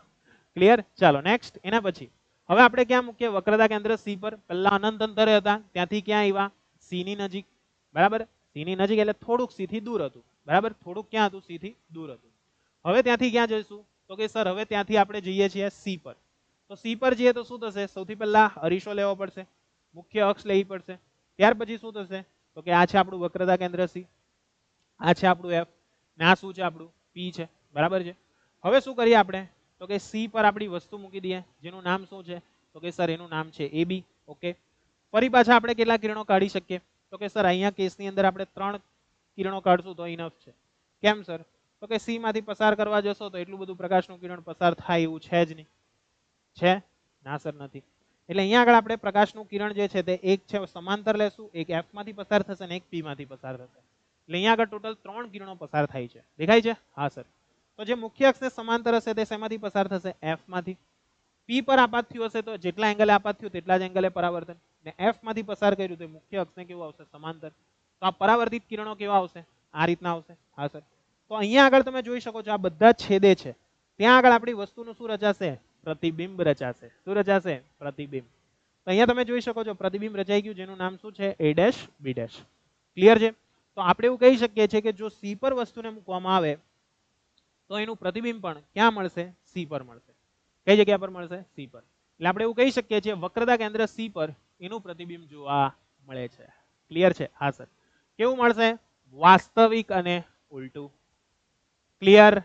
Speaker 1: ક્લિયર? ચાલો નેક્સ્ટ. એના પછી હવે આપણે ક્યાં મૂકીએ? વક્રતા કેન્દ્ર સી પર. પહેલા અનંત અંતરે હતા, ત્યાંથી ક્યાં આવ્યા? સી ની નજીક. બરાબર, સી ની નજીક એટલે થોડુંક સી થી દૂર હતું. બરાબર, થોડુંક ક્યાં હતું? સી થી દૂર હતું. હવે ત્યાંથી ક્યાં જઈશું? તો કે સર હવે ત્યાંથી આપણે જઈએ છીએ સી પર. તો સી પર જઈએ તો શું થશે? સૌથી પહેલા અરીસો લેવો પડશે, મુખ્ય અક્ષ લેવી પડશે. ત્યાર પછી શું થશે? તો કે આ છે આપણું વક્રતા કેન્દ્ર સી, આ છે આપણું એફ, ને આ શું છે? આપણું પી છે. બરાબર છે? હવે શું કરીએ આપણે તો કે સી પર આપણી વસ્તુ મૂકી દઈએ જેનું નામ શું છે તો કે સર એનું નામ છે AB. ઓકે, ફરી પાછા આપણે કેટલા કિરણો કાઢી શકીએ તો કે સર અહીંયા કેસની અંદર આપણે 3 કિરણો કાઢશું તો ઇનફ છે. કેમ સર તો કે સી માંથી પસાર કરવા જશો તો એટલું બધું પ્રકાશનું કિરણ પસાર થાય એવું છે જ નહીં. છે ના સર નથી. એટલે અહીંયા આગળ આપણે પ્રકાશનું કિરણ જે છે તે એક છે સમાંતર લેશું, એક F માંથી પસાર થશે અને એક P માંથી પસાર થશે. એટલે અહીંયા આગળ ટોટલ 3 કિરણો પસાર થાય છે. દેખાય છે? હા સર. તો જે મુખ્ય અક્ષને સમાંતર હશે તે શેમાંથી પસાર થશે? F માંથી. P પર આપાત થયું હશે તો જેટલા એંગલે આપાત થયું તેટલા જ એંગલે પરાવર્તન. ને F માંથી પસાર કર્યું તો મુખ્ય અક્ષને કેવું આવશે? સમાંતર. તો આ પરાવર્તિત કિરણો કેવા આવશે? આ રીતના આવશે. હા સર. તો અહીંયા આગળ તમે જોઈ શકો છો આ બધા છેદે છે. ત્યાં આગળ આપણી વસ્તુનું શું રચાશે? પ્રતિબિંબ રચાશે. શું રચાશે? પ્રતિબિંબ. તો અહીંયા તમે જોઈ શકો છો પ્રતિબિંબ રચાઈ ગયું જેનું નામ શું છે? A', B'. ક્લિયર છે? તો આપણે એવું કહી શકીએ છીએ કે જો C પર વસ્તુને મૂકવામાં આવે તો એનું પ્રતિબિંબ પણ ક્યાં મળશે? C પર મળશે. કઈ જગ્યા પર મળશે? C પર. એટલે આપણે એવું કહી શકીએ છીએ વક્રતા કેન્દ્ર C પર એનું પ્રતિબિંબ જોવા મળે છે. ક્લિયર છે? હા સર. કેવું મળશે? વાસ્તવિક અને ઉલટું. ક્લિયર?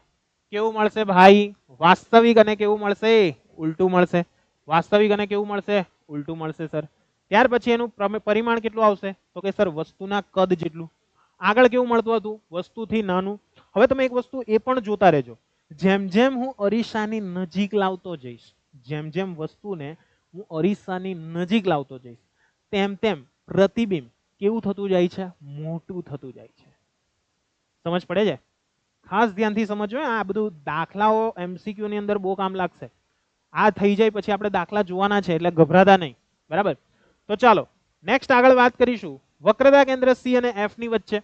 Speaker 1: કેવું મળશે ભાઈ? વાસ્તવિક અને કેવું મળશે? ઉલટું મળશે. વાસ્તવિક અને કેવું મળશે? ઉલટું મળશે સર. ત્યાર પછી એનું પરિમાણ કેટલું આવશે તો કે સર વસ્તુના કદ જેટલું. આગળ કેવું મળતું હતું? વસ્તુથી નાનું. હવે તમે એક વસ્તુ એ પણ જોતા રહેજો, જેમ જેમ હું અરીસાની નજીક લાવતો જઈશ, જેમ જેમ વસ્તુને હું અરીસાની નજીક લાવતો જઈશ તેમ તેમ પ્રતિબિંબ કેવું થતું જાય છે? મોટું થતું જાય છે. સમજ પડે છે? ખાસ ધ્યાનથી સમજો. આ બધું દાખલાઓ MCQ ની અંદર બહુ કામ લાગશે. આ થઈ જાય પછી આપણે દાખલા જોવાના છે એટલે ગભરાતા નહીં. બરાબર? તો ચાલો નેક્સ્ટ આગળ વાત કરીશું વક્રતા કેન્દ્ર C અને F ની વચ્ચે.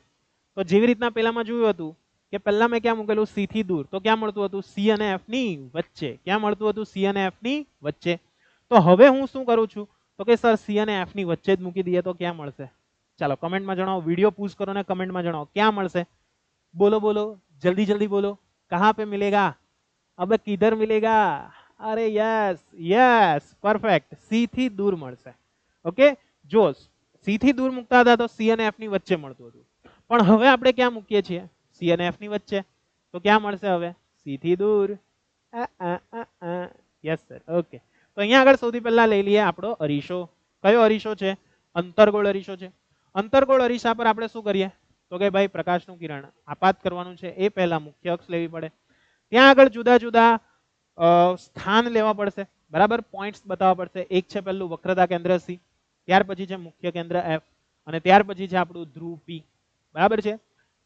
Speaker 1: તો જેવી રીતના પહેલામાં જોયું હતું કે પહેલા મેં ક્યાં મૂકેલું? C થી દૂર. તો ક્યાં મળતું હતું? C અને F ની વચ્ચે. ક્યાં મળતું હતું? C અને F ની વચ્ચે. તો હવે હું શું કરું છું તો કે સર C અને F ની વચ્ચે જ મૂકી દઈએ તો ક્યાં મળશે? ચાલો કમેન્ટમાં જણાવો. વિડીયો પૂછ કરો ને કમેન્ટમાં જણાવો ક્યાં મળશે. બોલો બોલો, જલ્દી જલ્દી બોલો. कहाँ पे मिलेगा? अब किधर मिलेगा? अरे यस यस परफेक्ट. C થી દૂર મળશે. ઓકે, જો C થી દૂર મૂકતા હતા તો C અને F ની વચ્ચે મળતું હતું, પણ હવે આપણે ક્યાં મૂકીએ છીએ? C અને F ની વચ્ચે. તો ક્યાં મળશે હવે? C થી દૂર. Yes sir. ઓકે, તો અહીંયા આગળ સૌથી પહેલા લઈ લઈએ આપણો અરીસો. કયો અરીસો છે? અંતર્ગોળ અરીસો છે. અંતર્ગોળ અરીસા પર આપણે શું કરીએ તો કે ભાઈ પ્રકાશનું કિરણ આપાત કરવાનું છે. એ પહેલા મુખ્ય અક્ષ લેવી પડે. ત્યાં આગળ જુદા જુદા સ્થાન લેવા પડશે. બરાબર? પોઈન્ટ્સ બતાવવા પડશે. એક છે પહેલું વક્રતા કેન્દ્ર C, ત્યાર પછી છે મુખ્ય કેન્દ્ર F અને ત્યાર પછી છે આપણું ધ્રુવ P. બરાબર છે?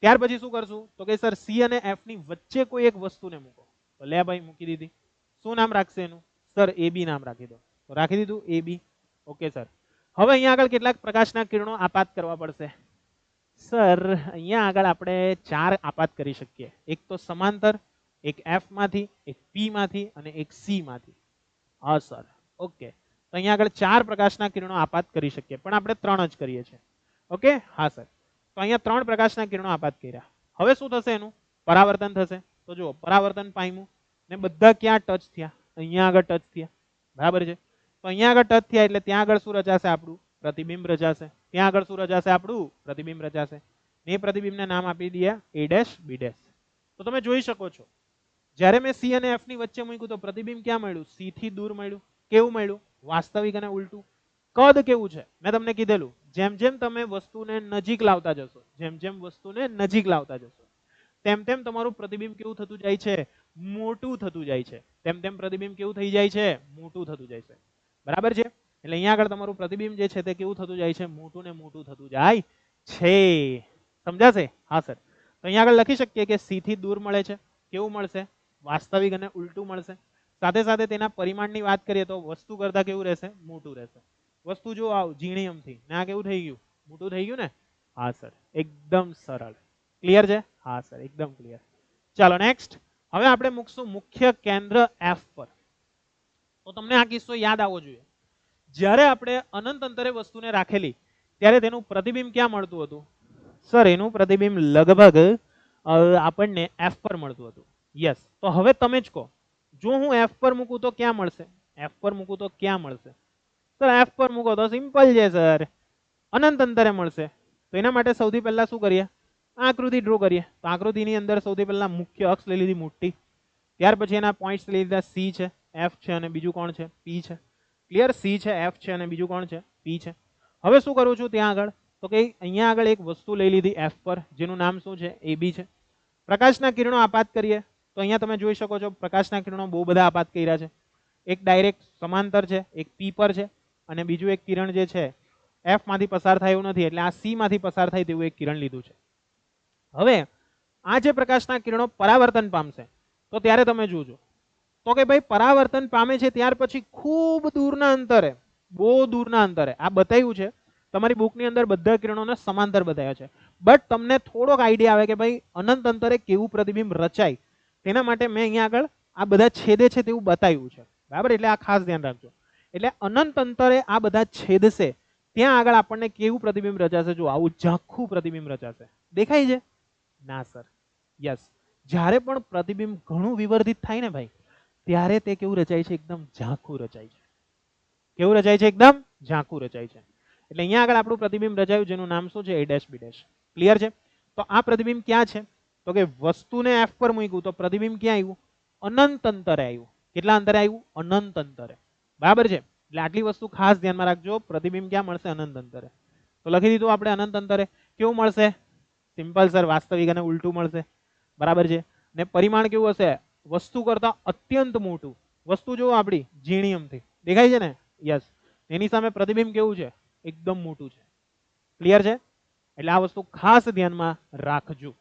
Speaker 1: ત્યાર પછી શું કરશું તો કે સર C અને F ની વચ્ચે કોઈ એક વસ્તુને મૂકો. તો લે ભાઈ મૂકી દીધી. શું નામ રાખશે એનું? સર AB નામ રાખી દો. તો રાખી દીધું AB. Okay sir. હવે અહીંયા આગળ કેટલાક પ્રકાશના કિરણો આપાત કરવા પડશે. સર અહીંયા આગળ આપણે 4 આપાત કરી શકીએ. એક તો સમાંતર, એક F માંથી, એક P માંથી અને એક C માંથી. હા સર. ઓકે, તો અહીંયા આગળ 4 પ્રકાશના કિરણો આપાત કરી શકીએ, પણ આપણે 3 જ કરીએ છીએ. ઓકે, હા સર. તો અહીંયા 3 પ્રકાશના કિરણો આપાત કર્યા. હવે શું થશે? એનું પરાવર્તન થશે. તો જુઓ પરાવર્તન પામ્યું ને બધા ક્યાં ટચ થયા? અહીંયા આગળ ટચ થયા. બરાબર છે? તો અહીંયા આગળ ટચ થયા એટલે ત્યાં આગળ શું રચાશે? આપણું પ્રતિબિંબ રચાશે. ત્યાં આગળ શું રચાશે? આપણું પ્રતિબિંબ રચાશે. એ પ્રતિબિંબને નામ આપી દઈએ A', B'. તો તમે જોઈ શકો છો જ્યારે મેં C અને F ની વચ્ચે મૂક્યું તો પ્રતિબિંબ ક્યાં મળ્યું? C થી દૂર મળ્યું. કેવું મળ્યું? વાસ્તવિક અને ઉલટું. કદ કેવું છે? મેં તમને કીધેલું જેમ જેમ તમે વસ્તુને નજીક લાવતા જશો, જેમ જેમ વસ્તુને નજીક લાવતા જશો તેમ તેમ તમારું પ્રતિબિંબ કેવું થતું જાય છે? મોટું થતું જાય છે. તેમ તેમ પ્રતિબિંબ કેવું થઈ જાય છે? મોટું થતું જાય છે. બરાબર છે? એટલે અહીંયા આગળ તમારું પ્રતિબિંબ જે છે તે કેવું થતું જાય છે? મોટું ને મોટું થતું જાય છે. સમજાશે? હા સર. તો અહીંયા આગળ લખી શકીએ કે C થી દૂર મળે છે. કેવું મળશે? વાસ્તવિક અને ઉલટું મળશે. સાથે સાથે તેના પરિમાણની વાત કરીએ તો વસ્તુ કરતા કેવું રહેશે? મોટું રહેશે. વસ્તુ જો આવ ઝીણીયમથી ને આ કેવું થઈ ગયું? મોટું થઈ ગયું ને? હા સર. એકદમ સરળ. ક્લિયર છે? હા સર, એકદમ ક્લિયર. ચાલો નેક્સ્ટ. હવે આપણે મૂકશું મુખ્ય કેન્દ્ર F પર. તો તમને આ કિસ્સો યાદ આવવો જોઈએ. જ્યારે આપણે અનંત અંતરે વસ્તુને રાખેલી ત્યારે તેનું પ્રતિબિંબ ક્યાં મળતું હતું? સર એનું પ્રતિબિંબ લગભગ આપણને F પર મળતું હતું. યસ. તો હવે તમે જ કહો, જો હું F પર મૂકું તો ક્યાં મળશે? F પર મૂકું તો ક્યાં મળશે? સર F પર મૂકો તો સિમ્પલ છે સર, અનંત અંતરે મળશે. તો એના માટે સૌથી પહેલા શું કરીએ? આકૃતિ ડ્રો કરીએ. તો આકૃતિની અંદર સૌથી પહેલા મુખ્ય અક્ષ લઈ લીધી મોટી, ત્યાર પછી એના પોઈન્ટ્સ લઈ લીધા, સી છે, એફ છે અને બીજું કોણ છે, પી છે. ક્લિયર? સી છે, એફ છે અને બીજું કોણ છે, પી છે. હવે શું કરું છું ત્યાં આગળ, તો કે અહીંયા આગળ એક વસ્તુ લઈ લીધી એફ પર, જેનું નામ શું છે, એ બી છે. પ્રકાશના કિરણો આપાત કરીએ તો અહીંયા તમે જોઈ શકો છો પ્રકાશના કિરણો બહુ બધા આપાત કર્યા છે. એક ડાયરેક્ટ સમાંતર છે, એક પી પર છે અને બીજું એક કિરણ જે છે એફ માંથી પસાર થાય એવું નથી, એટલે આ સી માંથી પસાર થાય તેવું એક કિરણ લીધું છે. હવે આ જે પ્રકાશના કિરણો પરાવર્તન પામશે તો ત્યારે તમે જોજો તો કે ભાઈ પરાવર્તન પામે છે ત્યાર પછી ખૂબ દૂરના અંતરે, બહુ દૂરના અંતરે, આ બતાવ્યું છે તમારી બુકની અંદર બધા કિરણોને સમાંતર બતાવ્યા છે, બટ તમને થોડોક આઈડિયા આવે કે ભાઈ અનંત અંતરે કેવું પ્રતિબિંબ રચાય તેના માટે મેં અહીંયા આગળ આ બધા છેદે છે તેવું બતાવ્યું છે, બરાબર? એટલે આ ખાસ ધ્યાન રાખજો. એટલે અનંત અંતરે આ બધા છેદશે ત્યાં આગળ આપણને કેવું પ્રતિબિંબ રચાશે, જો આવું ઝાંખું પ્રતિબિંબ રચાશે. દેખાય છે? ના સર, યસ. જ્યારે પણ પ્રતિબિંબ ઘણું વિવર્ધિત થાય ને ભાઈ ત્યારે તે કેવું રચાય છે, એકદમ ઝાંખું રચાય છે. કેવું રચાય છે? એકદમ ઝાંખું રચાય છે. એટલે અહીંયા આગળ આપણું પ્રતિબિંબ રચાયું જેનું નામ શું છે, A dash B dash. Clear છે? તો આ પ્રતિબિંબ ક્યાં છે, તો કે વસ્તુને એફ પર મૂક્યું તો પ્રતિબિંબ ક્યાં આવ્યું, અનંત અંતરે આવ્યું. કેટલા અંતરે આવ્યું? અનંત અંતરે. બરાબર છે? એટલે આટલી વસ્તુ ખાસ ધ્યાનમાં રાખજો, પ્રતિબિંબ ક્યાં મળશે, અનંત અંતરે. તો લખી દીધું આપણે અનંત અંતરે. કેવું મળશે? સિમ્પલ સર, વાસ્તવિક અને ઉલટું મળશે. બરાબર છે? ને પરિમાણ કેવું હશે, વસ્તુ કરતા અત્યંત મોટું. વસ્તુ જો આપણી ઝીણીયમથી દેખાય છે ને, યસ. એની સામે પ્રતિબિંબ કેવું છે, એકદમ મોટું છે. ક્લિયર છે? એટલે આ વસ્તુ ખાસ ધ્યાનમાં રાખજો.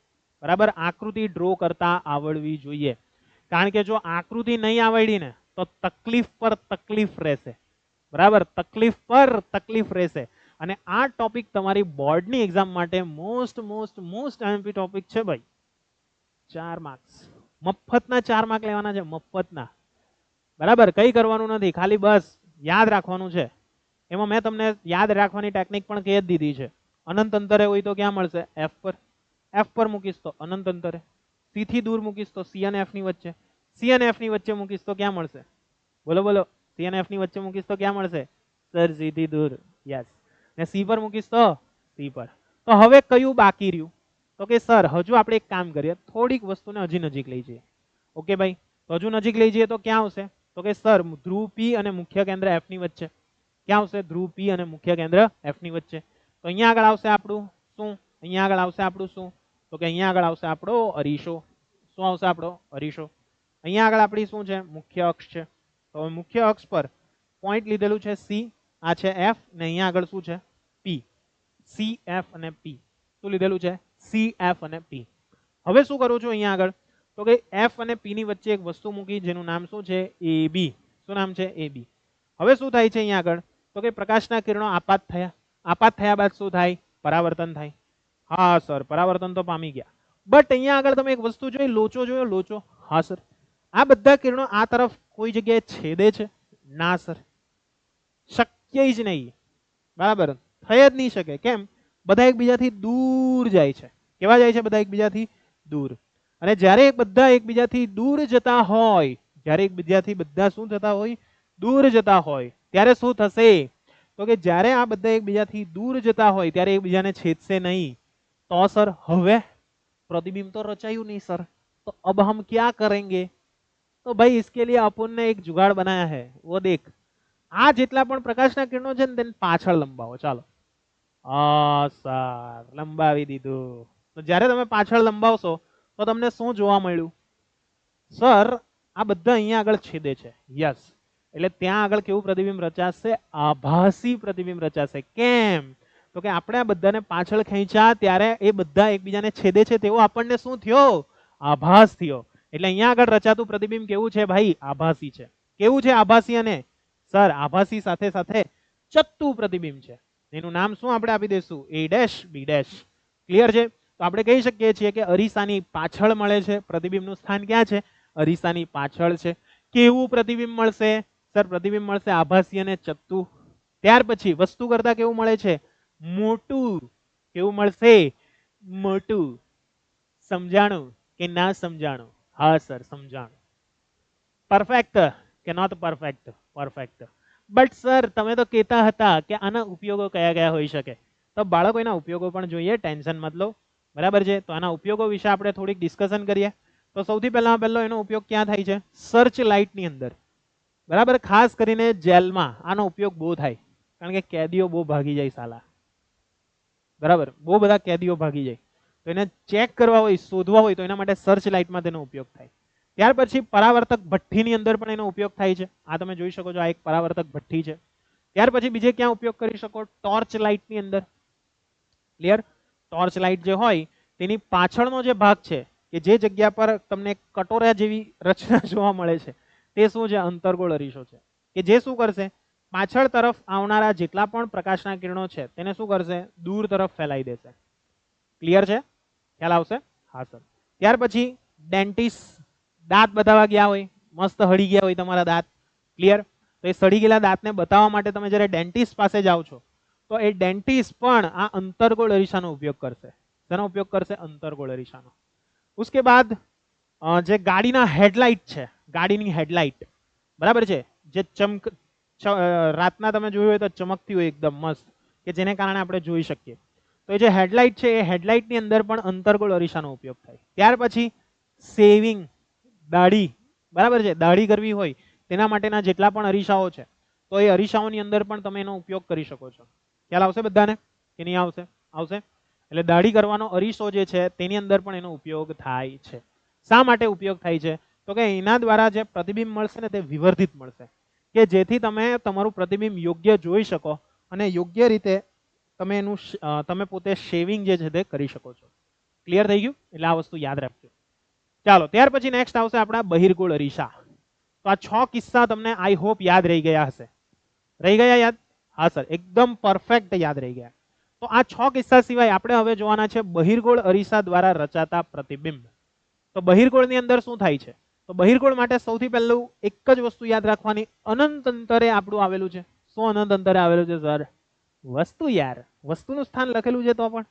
Speaker 1: બરાબર? આકૃતિ ડ્રો કરતા આવડવી જોઈએ, કારણ કે જો આકૃતિ નહીં આવડી ને તો તકલીફ પર તકલીફ રહેશે. બરાબર? તકલીફ પર તકલીફ રહેશે. અને આ ટોપિક તમારી બોર્ડની એક્ઝામ માટે most most most MP topic છે ભાઈ. 4 માર્ક્સ, મફતના 4 માર્ક લેવાના છે, મફતના. બરાબર? કઈ કરવાનું નથી, ખાલી બસ યાદ રાખવાનું છે. એમાં મેં તમને યાદ રાખવાની ટેકનિક પણ કહી જ દીધી છે. અનંત અંતરે હોય તો ક્યાં મળશે, એફ પર. એફ પર મૂકીશ તો અનંત અંતરે. સી થી દૂર મૂકીશ તો સી અને એફ ની વચ્ચે. સી અને એફ ની વચ્ચે મૂકીશ તો ક્યાં મળશે, બોલો બોલો? સી અને એફ ની વચ્ચે મૂકીશ તો ક્યાં મળશે, સર? સી થી દૂર. યસ. ને સી પર મૂકીશ તો સી પર. તો હવે કયું બાકી રહ્યું, તો કે સર હજુ આપણે એક કામ કરીએ, થોડીક વસ્તુને હજી નજીક લઈ જઈએ. ઓકે ભાઈ? તો હજુ નજીક લઈ જઈએ તો ક્યાં આવશે, તો કે સર ધ્રુવ પી અને મુખ્ય કેન્દ્ર એફ ની વચ્ચે. ક્યાં આવશે? ધ્રુવ પી અને મુખ્ય કેન્દ્ર એફ ની વચ્ચે. તો અહીંયા આગળ આવશે આપણું શું, અહીંયા આગળ આવશે આપણું શું, તો કે અહીંયા આગળ આવશે આપણો અરીસો. શું આવશે આપણો અરીસો? અહીંયા આગળ આપણી શું છે, મુખ્ય અક્ષ છે. તો હવે મુખ્ય અક્ષ પર પોઈન્ટ લીધેલું છે સી, આ છે એફ, ને અહીંયા આગળ શું છે, પી. સી એફ અને પી. શું લીધેલું છે? સી એફ અને પી. હવે શું કરું છું અહીંયા આગળ, તો કે એફ અને પી ની વચ્ચે એક વસ્તુ મૂકી જેનું નામ શું છે, એ બી. શું નામ છે? એ બી. હવે શું થાય છે અહીંયા આગળ, તો કે પ્રકાશના કિરણો આપાત થયા. આપાત થયા બાદ શું થાય, પરાવર્તન થાય. હા સર, પરાવર્તન તો પામી ગયા, બટ અહીંયા આગળ તમે એક વસ્તુ જોઈ, લોચો જોયો, લોચો. હા સર. આ બધા કિરણો આ તરફ કોઈ જગ્યાએ છેદે છે? ના સર, શક્ય જ નહીં. બરાબર? થઈ જ નહીં શકે. કેમ? બધા એકબીજાથી દૂર જાય છે. કેવા જાય છે? બધા એકબીજાથી દૂર. અને જ્યારે બધા એકબીજાથી દૂર જતા હોય, જ્યારે એકબીજાથી બધા શું થતા હોય, દૂર જતા હોય, ત્યારે શું થશે, તો કે જ્યારે આ બધા એકબીજાથી દૂર જતા હોય ત્યારે એકબીજાને છેદશે નહીં. તો સર હવે प्रतिबिंब तो रचायु नहीं सर, तो अब हम क्या करेंगे, तो भाई इसके लिए अपन ने एक जुगाड़ बनाया है, वो देख आ जेटला पण प्रकाशना किरणो छे ने तेने पाछळ लंबाવો. ચાલો હા સર, લંબાવી દીધું. તો જ્યારે તમે પાછળ લંબાવશો તો તમને શું જોવા મળ્યું, સર આ બધા અહીંયા આગળ છેદે છે. યસ, એટલે ત્યાં આગળ કેવું પ્રતિબિંબ રચાશે, આભાસી પ્રતિબિંબ રચાશે. કેમ? તો કે આપણે આ બધાને પાછળ ખેંચ્યા ત્યારે એ બધા એકબીજાને છેદે છે તેવો આપણને શું થયો, આભાસ થયો. એટલે અહીંયા આગળ રચાતું પ્રતિબિંબ કેવું છે ભાઈ, આભાસી છે. કેવું છે? આભાસી. અને સર આભાસી સાથે સાથે ચત્તુ પ્રતિબિંબ છે. એનું નામ શું આપણે આપી દઈશું, A dash B dash. Clear છે? તો આપણે કહી શકીએ છીએ કે અરીસાની પાછળ મળે છે. પ્રતિબિંબનું સ્થાન ક્યાં છે? અરીસાની પાછળ છે. કેવું પ્રતિબિંબ મળશે? સર પ્રતિબિંબ મળશે આભાસી અને ચત્તુ. ત્યાર પછી વસ્તુ કરતા કેવું મળે છે, મોટું. કેવું મળશે? મોટું. સમજાણું કે ના સમજાણું? હા સર સમજાણું. પરફેક્ટ કે not perfect? Perfect. But sir તમે તો કહેતા હતા કે આના ઉપયોગો કયા કયા હોઈ શકે, તો બાળકો એના ઉપયોગો પણ જોઈએ, ટેન્શન મત લો. બરાબર છે? તો આના ઉપયોગો વિશે આપણે થોડીક ડિસ્કશન કરીએ. તો સૌથી પહેલો એનો ઉપયોગ ક્યાં થાય છે? સર્ચ લાઇટની અંદર, બરાબર. ખાસ કરીને જેલમાં આનો ઉપયોગ બહુ થાય, કારણ કે કેદીઓ બહુ ભાગી જાય સાલા, બરાબર. બહુ બધા કેદીઓ ભાગી જાય, તો એને ચેક કરવા હોય, શોધવા હોય, તો એના માટે સર્ચ લાઇટમાં તેનો ઉપયોગ થાય. ત્યાર પછી પરાવર્તક ભઠ્ઠીની અંદર પણ એનો ઉપયોગ થાય છે. આ તમે જોઈ શકો છો, આ એક પરાવર્તક ભઠ્ઠી છે. ત્યાર પછી બીજે ક્યાં ઉપયોગ કરી શકો? ટોર્ચ લાઇટની અંદર. ક્લિયર? ટોર્ચ લાઇટ જે હોય તેની પાછળનો જે ભાગ છે કે જે જગ્યા પર તમને કટોરા જેવી રચના જોવા મળે છે, તે શું છે? અંતર્ગોળ અરીસો છે, કે જે શું કરશે? પાછળ તરફ આવનારા જેટલા પણ પ્રકાશના કિરણો છે તેને શું કરશે? દૂર તરફ ફેલાઈ દેશે. ક્લિયર છે? ખ્યાલ આવશે? હા સર. ત્યાર પછી ડેન્ટિસ્ટ, દાંત બતાવવા ગયા હોય, મસ્ત હળી ગયા હોય તમારા દાંત, ક્લિયર? તો એ સડી ગયેલા દાંતને બતાવવા માટે તમે જ્યારે ડેન્ટિસ્ટ પાસે જાઓ છો, તો એ ડેન્ટિસ્ટ પણ આ અંતર્ગોળ અરીસાનો ઉપયોગ કરશે. શેનો ઉપયોગ કરશે? અંતર્ગોળ અરીસાનો. उसके बाद જે ગાડીના હેડલાઇટ છે, ગાડીની હેડલાઇટ, બરાબર છે, જે રાતના તમે જોયું હોય તો ચમકતી હોય એકદમ મસ્ત, કે જેને કારણે આપણે જોઈ શકીએ. તો જે હેડલાઇટ છે એ હેડલાઇટની અંદર પણ અંતર્ગોળ અરીસાનો ઉપયોગ થાય. ત્યાર પછી સેવિંગ, દાઢી, બરાબર છે, દાઢી કરવી હોય તેના માટેના જેટલા પણ અરીસાઓ છે, તો એ અરીસાઓની અંદર પણ તમે એનો ઉપયોગ કરી શકો છો. ખ્યાલ આવશે બધાને કે નહીં આવશે? આવશે. એટલે દાઢી કરવાનો અરીસો જે છે તેની અંદર પણ એનો ઉપયોગ થાય છે. શા માટે ઉપયોગ થાય છે? તો કે એના દ્વારા જે પ્રતિબિંબ મળશે ને તે વિવર્ધિત મળશે, કે જેથી તમે તમારું પ્રતિબિંબ યોગ્ય જોઈ શકો અને યોગ્ય રીતે તમે એનું તમે પોતે શેવિંગ જે છે તે કરી શકો છો. ક્લિયર થઈ ગયું? એટલે આ વસ્તુ યાદ રાખજો. ચાલો, ત્યાર પછી નેક્સ્ટ આવશે આપણા બહિર્ગોળ અરીસા. તો આ 6 કિસ્સા તમને આઈ હોપ યાદ રહી ગયા હશે. રહી ગયા યાદ? હા સર, એકદમ પરફેક્ટ યાદ રહી ગયા. તો આ 6 કિસ્સા સિવાય આપણે હવે જોવાના છે બહિર્ગોળ અરીસા દ્વારા રચાતા પ્રતિબિંબ. તો બહિર્ગોળની અંદર શું થાય છે? તો બહિર્ગોળ માટે સૌથી પહેલું એક જ વસ્તુ યાદ રાખવાની, અનંત અંતરે આપણું આવેલું છે. શું અનંત અંતરે આવેલું છે સર? વસ્તુ યાર, વસ્તુનું સ્થાન લખેલું છે તો પણ,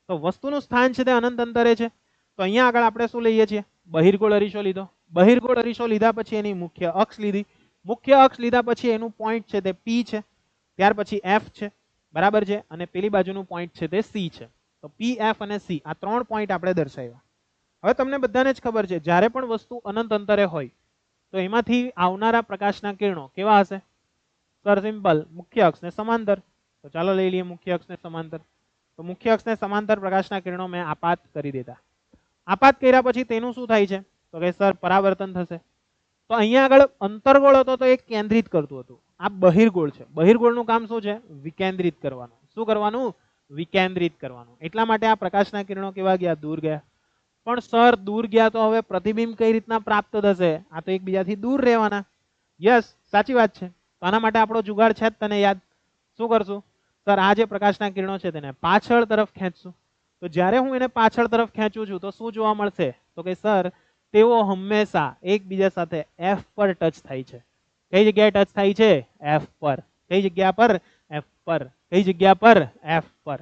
Speaker 1: તો વસ્તુનું સ્થાન છે તે અનંત અંતરે છે. તો અહીંયા આગળ આપણે શું લઈએ છીએ? બહિર્ગોળ અરીસો લીધો. બહિર્ગોળ અરીસો લીધા પછી એની મુખ્ય અક્ષ લીધી. મુખ્ય અક્ષ લીધા પછી એનું પોઈન્ટ છે તે P છે. ત્યાર પછી F છે, બરાબર છે, અને પેલી બાજુનું પોઈન્ટ છે તે C છે. તો P, F અને C આ 3 પોઈન્ટ આપણે દર્શાવ્યા. હવે તમને બધાને જ ખબર છે, જ્યારે પણ વસ્તુ અનંત અંતરે હોય તો એમાંથી આવનારા પ્રકાશના કિરણો કેવા હશે? સર સિમ્પલ, મુખ્ય અક્ષને સમાંતર. તો ચાલો લઈ લઈએ મુખ્ય અક્ષને સમાંતર. તો મુખ્ય અક્ષને સમાંતર પ્રકાશના કિરણો મેં આપાત કરી દીધા. આપાત કર્યા પછી તેનું શું થાય છે? તો કે સર પરાવર્તન થશે. તો અહીંયા આગળ અંતર્ગોળ હતો તો એ કેન્દ્રિત કરતું હતું. આ બહિર્ગોળ છે. બહિર્ગોળનું કામ શું છે? વિકેન્દ્રિત કરવાનું. શું કરવાનું? વિકેન્દ્રિત કરવાનું. એટલા માટે આ પ્રકાશના કિરણો કેવા ગયા? દૂર ગયા. પણ સર દૂર ગયા તો હવે પ્રતિબિંબ કઈ રીતના પ્રાપ્ત થશે? આ તો એકબીજાથી દૂર રહેવાના. યસ, સાચી વાત છે. તો આના માટે આપણો જુગાડ છે જ, તને યાદ. શું કરશું? સર આ જે પ્રકાશના કિરણો છે તેને પાછળ તરફ ખેંચશું. તો જ્યારે હું એને પાછળ તરફ ખેંચું છું તો શું જોવા મળશે? તો કે સર તેઓ હંમેશા એકબીજા સાથે F પર ટચ થાય છે. કઈ જગ્યાએ ટચ થાય છે? F પર. કઈ જગ્યા પર? F પર. કઈ જગ્યા પર? F પર.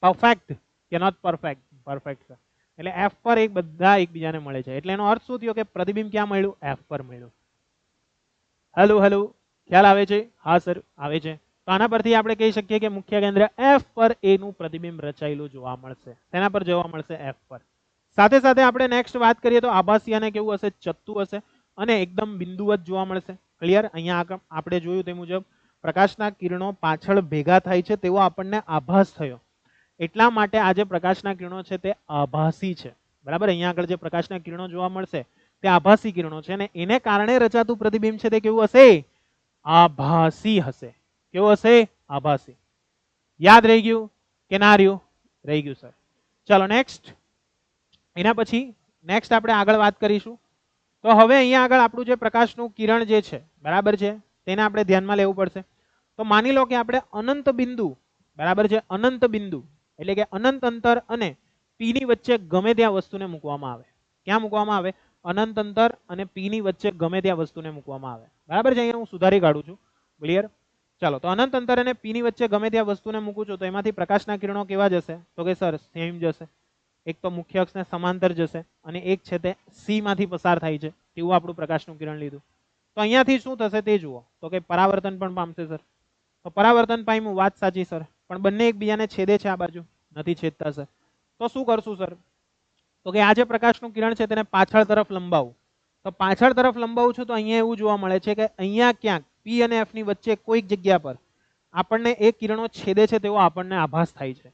Speaker 1: પરફેક્ટ કે નોટ પરફેક્ટ? Perfect sir. એટલે F પર એક બધા એકબીજાને મળે છે. એટલે એનો અર્થ શું થયો? કે પ્રતિબિંબ ક્યાં મળ્યું? F પર મળ્યું. હેલો હેલો, ખ્યાલ આવે છે? હા સર, આવે છે. તો આના પરથી આપણે કહી શકીએ કે મુખ્ય કેન્દ્ર F પર એનું પ્રતિબિંબ રચાયેલું જોવા મળશે. તેના પર જોવા મળશે? F પર. સાથે સાથે આપણે નેક્સ્ટ વાત કરીએ તો આભાસી અને કેવું હશે? ચત્તુ હશે અને એકદમ બિંદુવત જોવા મળશે. ક્લિયર? અહીંયા આપણે જોયું તે મુજબ પ્રકાશના કિરણો પાછળ ભેગા થાય છે તેવો આપણને આભાસ થયો. એટલા માટે આ જે પ્રકાશના કિરણો છે તે આભાસી છે. બરાબર? અહીંયા આગળ જે પ્રકાશના કિરણો જોવા મળશે તે આભાસી કિરણો છે, અને એને કારણે રચાતું પ્રતિબિંબ છે તે કેવું હશે? આભાસી હશે. કેવું હશે? આભાસી. યાદ રહી ગયું કે ના રહ્યું? રહી ગયું સર. ચલો નેક્સ્ટ. એના પછી નેક્સ્ટ આપણે આગળ વાત કરીશું. તો હવે અહીંયા આગળ આપણું જે પ્રકાશનું કિરણ જે છે, બરાબર છે, તેને આપણે ધ્યાનમાં લેવું પડશે. તો માની લો કે આપણે અનંત બિંદુ, બરાબર છે, અનંત બિંદુ એટલે કે અનંત અંતર અને P ની વચ્ચે ગમે ત્યાં વસ્તુને મૂકવામાં આવે. ક્યાં મૂકવામાં આવે? અનંત અંતર અને P ની વચ્ચે ગમે ત્યાં વસ્તુને મૂકવામાં આવે. બરાબર છે? અહીંયા હું સુધારી કાઢું છું. ક્લિયર? ચાલો, તો અનંત અંતર અને P ની વચ્ચે ગમે ત્યાં વસ્તુને મૂકું છું તો એમાંથી પ્રકાશના કિરણો કેવા જશે? તો કે સર સેમ જશે. એક તો મુખ્ય અક્ષને સમાંતર જશે અને એક છે તે C માંથી પસાર થાય છે તેવું આપણું પ્રકાશનું કિરણ લીધું. તો અહીંયાથી શું થશે તે જુઓ. તો કે પરાવર્તન પણ પામશે સર. તો પરાવર્તન પામ્યું, વાત સાચી સર, પણ બંને એકબીજાને છેદે છે, આ બાજુ નથી છેદતા સર. તો શું કરશું સર? તો કે આ જે પ્રકાશનું કિરણ છે તેને પાછળ તરફ લંબાવું, તો પાછળ તરફ લંબાવું છું તો અહીંયા એવું જોવા મળે છે કે અહીંયા ક્યાંક P અને F ની વચ્ચે કોઈક જગ્યા પર આપણને એ કિરણો છેદે છે તેવો આપણને આભાસ થાય છે,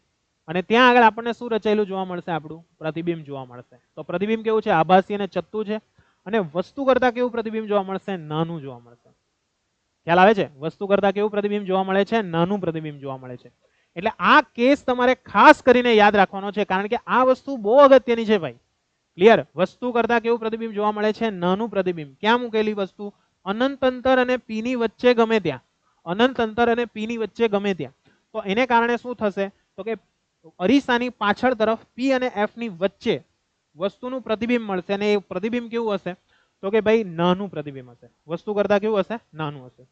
Speaker 1: અને ત્યાં આગળ આપણને શું રચાયેલું જોવા મળશે? આપણું પ્રતિબિંબ જોવા મળશે. તો પ્રતિબિંબ કેવું છે? આભાસી અને ચત્તુ છે, અને વસ્તુ કરતા કેવું પ્રતિબિંબ જોવા મળશે? નાનું જોવા મળશે. ખ્યાલ આવે છે? વસ્તુ કરતા કેવું પ્રતિબિંબ જોવા મળે છે? નાનું પ્રતિબિંબ જોવા મળે છે. એટલે આ કેસ તમારે ખાસ કરીને યાદ રાખવાનો છે, કારણ કે આ વસ્તુ બહુ અગત્યની છે ભાઈ. ક્લિયર? વસ્તુ કરતા કેવું પ્રતિબિંબ જોવા મળે છે? નાનું પ્રતિબિંબ. ક્યાં મૂકેલી વસ્તુ? અનંત અંતર અને P ની વચ્ચે ગમે ત્યાં. અનંત અંતર અને P ની વચ્ચે ગમે ત્યાં. તો એને કારણે શું થશે? તો કે અરીસાની પાછળ તરફ P અને F ની વચ્ચે વસ્તુનું પ્રતિબિંબ મળશે, અને એ પ્રતિબિંબ કેવું હશે? તો કે ભાઈ નાનું પ્રતિબિંબ હશે. વસ્તુ કરતા કેવું હશે? નાનું હશે.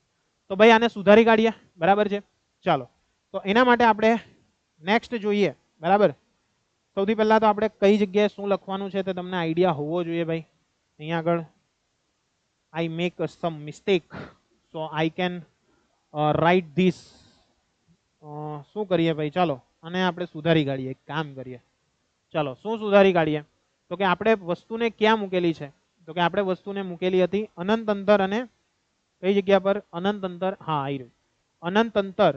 Speaker 1: તો ભાઈ આને સુધારી કાઢીએ. બરાબર છે? ચાલો, તો એના માટે આપણે નેક્સ્ટ જોઈએ. બરાબર, સૌથી પહેલા તો આપણે કઈ જગ્યાએ શું લખવાનું છે તે તમને આઈડિયા હોવો જોઈએ ભાઈ. અહીંયા આગળ I make some mistake, so I can write this. શું કરીએ ભાઈ? ચાલો અને આપણે સુધારી કાઢીએ. એક કામ કરીએ, ચાલો શું સુધારી કાઢીએ? તો કે આપણે વસ્તુને ક્યાં મૂકેલી છે? તો કે આપણે વસ્તુને મૂકેલી હતી અનંત અંતર અને કઈ જગ્યા પર? અનંત અંતર. હા, આવી રહ્યું. અનંત અંતર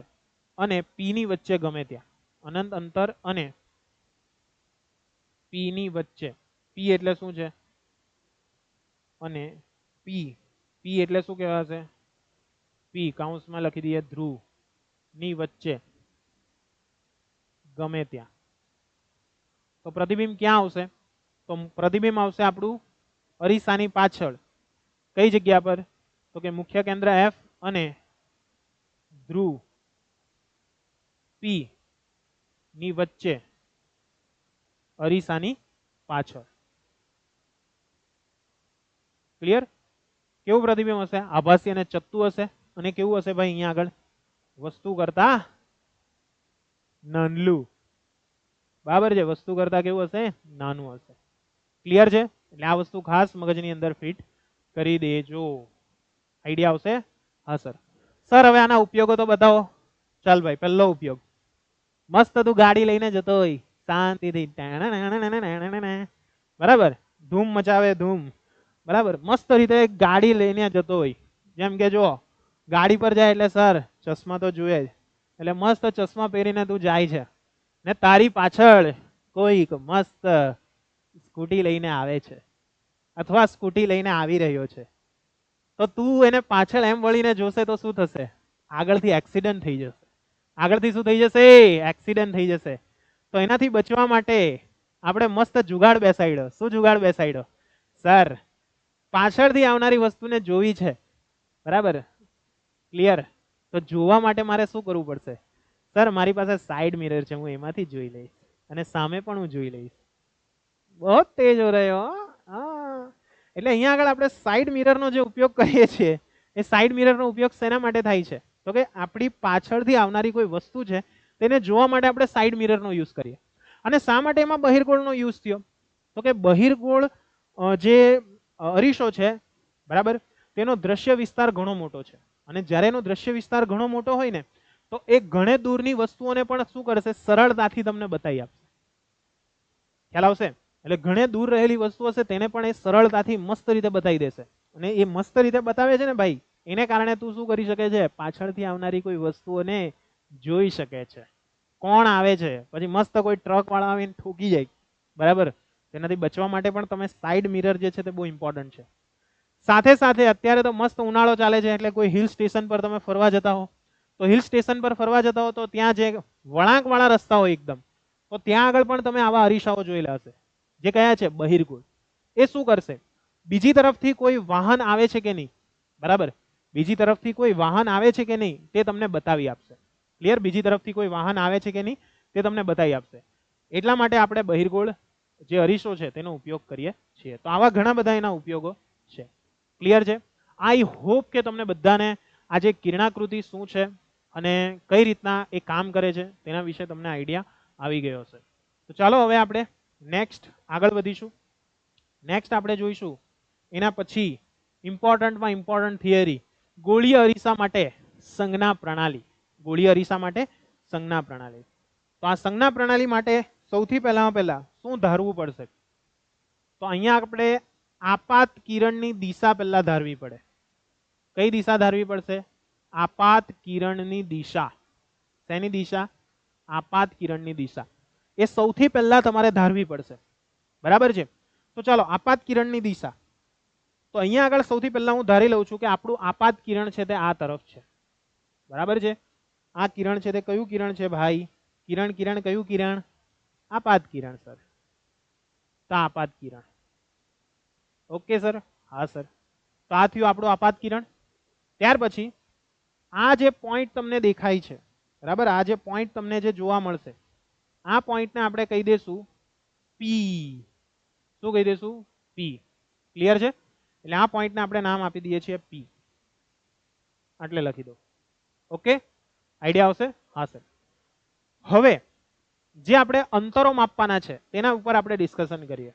Speaker 1: અને P ની વચ્ચે ગમે ત્યાં. અનંત અંતર અને P ની વચ્ચે. P એટલે શું છે? અને P, P એટલે શું કહેવાશે? P કાઉન્સમાં લખી દઈએ ધ્રુવ ની વચ્ચે ગમે ત્યાં. તો પ્રતિબિંબ ક્યાં આવશે? તો પ્રતિબિંબ આવશે આપણું અરીસાની પાછળ. કઈ જગ્યા પર? તો કે મુખ્ય કેન્દ્ર F અને ધ્રુવ P ની વચ્ચે અરીસાની પાછળ. ક્લિયર? કેવું પ્રતિબિંબ હશે? આભાસી અને ચત્તુ હશે. અને કેવું હશે ભાઈ? અહીંયા આગળ વસ્તુ કરતા નાનલું. બરાબર છે? વસ્તુ કરતા કેવું હશે? નાનું હશે. ક્લિયર છે? એટલે આ વસ્તુ ખાસ મગજની અંદર ફિટ કરી દેજો. આઈડિયા આવશે? હા સર. સર હવે આના ઉપયોગો તો બતાવો. ચાલ ભાઈ, પહેલો ઉપયોગ, મસ્ત તું ગાડી લઈને જતો હોય શાંતિથી, બરાબર, ધૂમ મચાવે ધૂમ. બરાબર, મસ્ત રીતે ગાડી લઈને જતો હોય. જેમ કે જો ગાડી પર જાય એટલે સર ચશ્મા તો જોઈએ જ, એટલે મસ્ત ચશ્મા પહેરીને તું જાય છે, ને તારી પાછળ કોઈક મસ્ત સ્કૂટી લઈને આવે છે, અથવા સ્કૂટી લઈને આવી રહ્યો છે. તો તું એને પાછળ એમ વળીને જોશે તો શું થશે? આગળથી એક્સિડન્ટ થઈ જશે. આગળથી શું થઈ જશે? એક્સિડન્ટ થઈ જશે. તો એનાથી બચવા માટે આપણે મસ્ત જુગાડ બેસાડ્યો. શું જુગાડ બેસાડ્યો? સર પાછળથી આવનારી વસ્તુને જોવી છે. બરાબર, ક્લિયર? તો જોવા માટે મારે શું કરવું પડશે? સર મારી પાસે સાઈડ મિરર છે, હું એમાંથી જોઈ લઈશ, અને સામે પણ હું જોઈ લઈશ. બહુ તેજ હો રહ્યો. હા, એટલે અહીંયા આગળ આપણે સાઈડ મિરરનો જે ઉપયોગ કરીએ છીએ, એ સાઈડ મિરરનો ઉપયોગ શેના માટે થાય છે? તો કે આપણી પાછળથી આવનારી કોઈ વસ્તુ છે તેને જોવા માટે આપણે સાઈડ મિરરનો યુઝ કરીએ. અને શા માટે એમાં બહિર્ગોળનો યુઝ થયો? તો કે બહિર્ગોળ જે અરીસો છે, બરાબર, તેનો દ્રશ્ય વિસ્તાર ઘણો મોટો છે, અને જ્યારે એનો દ્રશ્ય વિસ્તાર ઘણો મોટો હોય ને તો એ ઘણે દૂરની વસ્તુઓને પણ શું કરશે? સરળતાથી તમને બતાવી આપશે. ખ્યાલ આવશે? એટલે ઘણે દૂર રહેલી વસ્તુ હશે તેને પણ એ સરળતાથી મસ્ત રીતે બતાવી દેશે. અને એ મસ્ત રીતે બતાવે છે ને ભાઈ, એને કારણે તું શું કરી શકે છે? પાછળથી આવનારી કોઈ વસ્તુઓને જોઈ શકે છે. કોણ આવે છે, પછી મસ્ત કોઈ ટ્રક વાળા આવીને ઠોકી જાય, બરાબર, તેનાથી બચવા માટે પણ તમે સાઈડ મિરર જે છે તે બહુ ઇમ્પોર્ટન્ટ છે. સાથે સાથે અત્યારે તો મસ્ત ઉનાળો ચાલે છે, એટલે કોઈ હિલ સ્ટેશન પર તમે ફરવા જતા હો, તો હિલ સ્ટેશન પર ફરવા જતા હો તો ત્યાં જે વળાંક વાળા રસ્તા હોય એકદમ, તો ત્યાં આગળ પણ તમે આવા અરીસાઓ જોયેલા હશે, જે કયા છે? બહિર્ગોળ. એ શું કરશે? બીજી તરફથી કોઈ વાહન આવે છે કે નહીં, બરાબર, બીજી તરફથી કોઈ વાહન આવે છે કે નહીં તે તમને બતાવી આપશે. ક્લિયર? બીજી તરફથી કોઈ વાહન આવે છે કે નહીં તે તમને બતાવી આપશે. એટલા માટે આપણે બહિર્ગોળ જે અરીસો છે તેનો ઉપયોગ કરીએ છીએ. તો આવા ઘણા બધા એના ઉપયોગો છે. ક્લિયર છે? આઈ હોપ કે તમને બધાને આજે કિરણાકૃતિ શું છે અને કઈ રીતના એ કામ કરે છે તેના વિશે તમને આઈડિયા આવી ગયો હશે. તો ચાલો હવે આપણે નેક્સ્ટ આગળ વધીશું. નેક્સ્ટ આપણે જોઈશું એના પછી ઇમ્પોર્ટન્ટમાં ઇમ્પોર્ટન્ટ થિયરી, ગોળીય અરીસા માટે સંજ્ઞા પ્રણાલી. ગોળીય અરીસા માટે સંજ્ઞા પ્રણાલી. તો આ સંજ્ઞા પ્રણાલી માટે સૌથી પહેલા શું ધારવું પડશે? તો અહીંયા આપણે આપાત કિરણની દિશા પહેલા ધારવી પડે. કઈ દિશા ધારવી પડશે? આપાત કિરણની દિશા. શેની દિશા? આપાત કિરણની દિશા. એ સૌથી પહેલા તમારે ધારવી પડશે. બરાબર છે? તો ચાલો આપાત કિરણની દિશા. તો અહીંયા આગળ સૌથી પહેલા હું ધારી લઉં છું કે આપણું આપાત કિરણ છે તે આ તરફ છે. બરાબર છે? આ કિરણ છે તે કયું કિરણ છે ભાઈ? કિરણ કિરણ કયું કિરણ? આપાત કિરણ સર. તો આપાત કિરણ. Okay sir? હા સર. તો આ થયું આપણું આપાત કિરણ. ત્યાર પછી આ જે પોઈન્ટ તમને દેખાય છે, બરાબર, આ જે પોઈન્ટ તમને જે જોવા મળશે, આ પોઈન્ટને આપણે કહી દઈશું પી. શું કહી દઈશું? પી. ક્લિયર છે? એટલે આ પોઈન્ટને આપણે નામ આપી દઈએ છીએ પી. એટલે લખી દો. ઓકે, આઈડિયા આવશે? હા સર. હવે જે આપણે અંતરો માપવાના છે તેના ઉપર આપણે ડિસ્કશન કરીએ.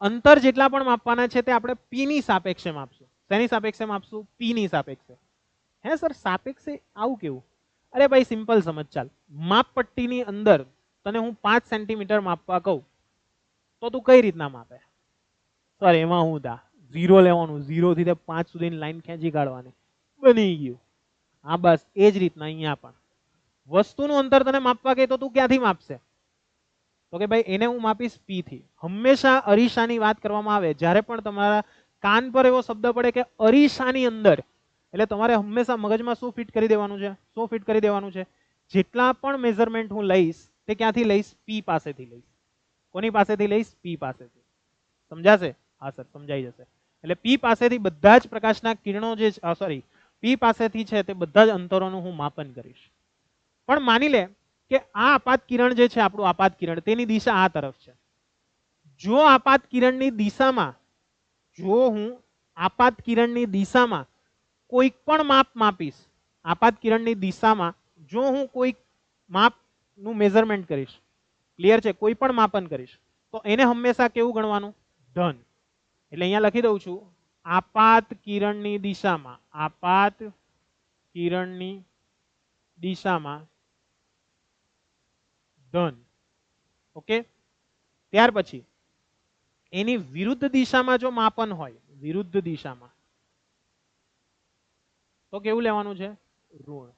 Speaker 1: અંતર જેટલા પણ માપવાના છે તે આપણે પી ની સાપેક્ષે માપશું. શેની સાપેક્ષે માપશું? પી ની સાપેક્ષે. હે સર, સાપેક્ષે આવું કેવું? અરે ભાઈ સિમ્પલ સમજ ચાલ. માપપટ્ટીની અંદર તને હું 5 સેન્ટીમીટર માપવા કહું તો તું કઈ રીતના માપે? સર એમાં હું દા 0 લેવાનું, 0 થી 5 સુધીની લાઈન ખેંચી કાઢવાની. બની ગયું. હા બસ એ જ રીતના અહીંયા પણ વસ્તુનું અંતર તને માપવા કહે તો તું ક્યાંથી માપશે? તો કે ભાઈ એને હું માપીશ પી થી. હંમેશા અરીસાની વાત કરવામાં આવે જ્યારે પણ તમારા કાન પર એવો શબ્દ પડે કે અરીસાની અંદર, એટલે તમારે હંમેશા મગજમાં શું ફિટ કરી દેવાનું છે? શું ફિટ કરી દેવાનું છે? જેટલા પણ મેઝરમેન્ટ હું લઈશ તે ક્યાંથી લઈશ? પી પાસેથી લઈશ. કોની પાસેથી લઈશ? પી પાસેથી. સમજાશે? હા સર, સમજાઈ જશે. એટલે પી પાસેથી બધા જ પ્રકાશના કિરણો જે સોરી પી પાસેથી છે તે બધા જ અંતરોનું હું માપન કરીશ. પણ માની લે કે આ આપાત કિરણ જે છે આપણું આપાત કિરણ, તેની દિશા આ તરફ છે. જો આપાત કિરણની દિશામાં, જો હું આપાત કિરણની દિશામાં કોઈ પણ માપ માપીશ, આપાત કિરણની દિશામાં જો હું કોઈ માપનું મેઝરમેન્ટ કરીશ, ક્લિયર છે, કોઈ પણ માપન કરીશ, તો એને હંમેશા કેવું ગણવાનું? ધન. એટલે અહીંયા લખી દઉં છું આપાત કિરણની દિશામાં, આપાત કિરણની દિશામાં ધન. ઓકે. ત્યાર પછી એની વિરુદ્ધ દિશામાં જો માપન હોય, વિરુદ્ધ દિશામાં, તો કેવું લેવાનું છે? ઋણ.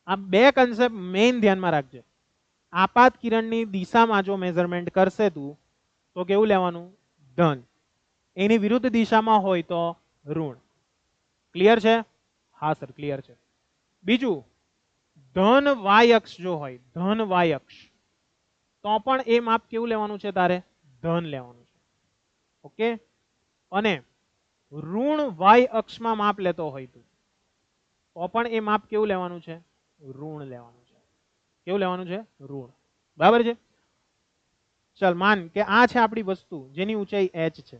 Speaker 1: આ બે કન્સેપ્ટ મેઇન ધ્યાનમાં રાખજે. આપાત કિરણની દિશામાં જો મેઝરમેન્ટ કરશે તું તો કેવું લેવાનું? ધન. એની વિરુદ્ધ દિશામાં હોય તો ઋણ. ક્લિયર છે? હા સર, ક્લિયર છે. બીજું, ધન વાય અક્ષ જો હોય, ધન વાય અક્ષ, તો પણ એ માપ કેવું લેવાનું છે? તારે ધન લેવાનું છે. ઓકે. અને ઋણ વાય અક્ષમાં માપ લેતો હોય તું તો પણ એ માપ કેવું લેવાનું છે? ઋણ લેવાનું છે. કેવું લેવાનું છે? ઋણ. બરાબર છે? ચલ માન કે આ છે આપણી વસ્તુ જેની ઊંચાઈ h છે.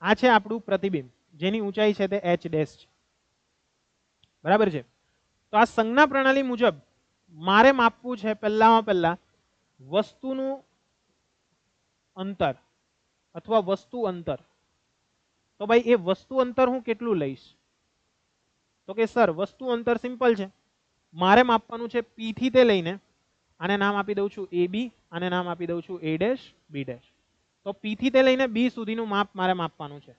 Speaker 1: આ છે આપણું પ્રતિબિંબ જેની ઊંચાઈ છે તે h ડેશ છે. બરાબર છે? તો આ સંજ્ઞા પ્રણાલી મુજબ મારે માપવું છે પહેલામાં પહેલા વસ્તુનું અંતર અથવા વસ્તુ અંતર. તો ભાઈ એ વસ્તુ અંતર હું કેટલું લઈશ? તો કે સર વસ્તુ અંતર સિમ્પલ છે, મારે માપવાનું છે પી થી તે લઈને, આને નામ આપી દઉં છું એ બી, આને નામ આપી દઉં છું એ ડેશ બી ડેશ. તો પી થી તે લઈને બી સુધીનું માપ મારે માપવાનું છે.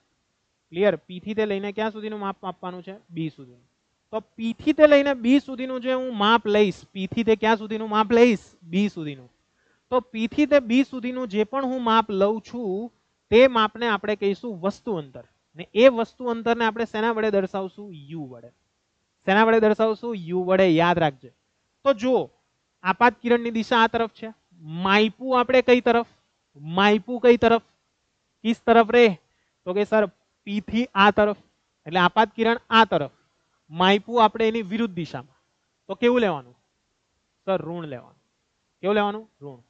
Speaker 1: ક્લિયર? પી થી તે લઈને ક્યાં સુધીનું માપ માપવાનું છે? બી સુધીનું. તો પી થી તે લઈને બી સુધીનું જે હું માપ લઈશ, પી થી તે ક્યાં સુધીનું માપ લઈશ? બી સુધીનું. તો પી થી તે બી સુધીનું જે પણ હું માપ લઉં છું તે માપને આપણે કહીશું વસ્તુ અંતર. ને એ વસ્તુ અંતરને આપણે શેના વડે દર્શાવશું? યુ વડે. શેના વડે દર્શાવશું? યુ વડે. યાદ રાખજે. તો જો આપાત કિરણની દિશા આ તરફ છે, માયપું આપણે કઈ તરફ? માયપું કઈ તરફ? કિસ તરફ રે? તો કે સર પી થી આ તરફ. એટલે આપાત કિરણ આ તરફ, માયપું આપણે એની વિરુદ્ધ દિશામાં. તો કેવું લેવાનું? સર ઋણ લેવાનું. કેવું લેવાનું? ઋણ.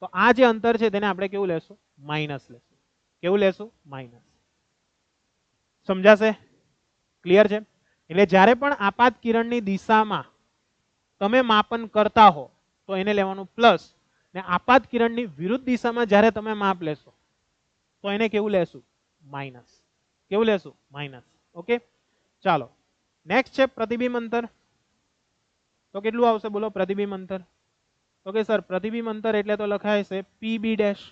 Speaker 1: તો આ જે અંતર છે તેને આપણે કેવું લેશું? માઇનસ લેશું. કેવું લેશું? માઇનસ. સમજાશે? ક્લિયર છે? એટલે જ્યારે પણ આપાત કિરણની દિશામાં તમે માપન કરતા હો તો એને લેવાનું પ્લસ, ને આપાત કિરણની વિરુદ્ધ દિશામાં જ્યારે તમે માપ લેશો તો એને કેવું લેશું? માઇનસ. કેવું લેશું? માઇનસ. ઓકે. ચાલો નેક્સ્ટ છે પ્રતિબિંબ અંતર. તો કેટલું આવશે બોલો પ્રતિબિંબ અંતર? તો કે સર પ્રતિબિંબ અંતર એટલે તો લખાય છે પી બી ડેશ.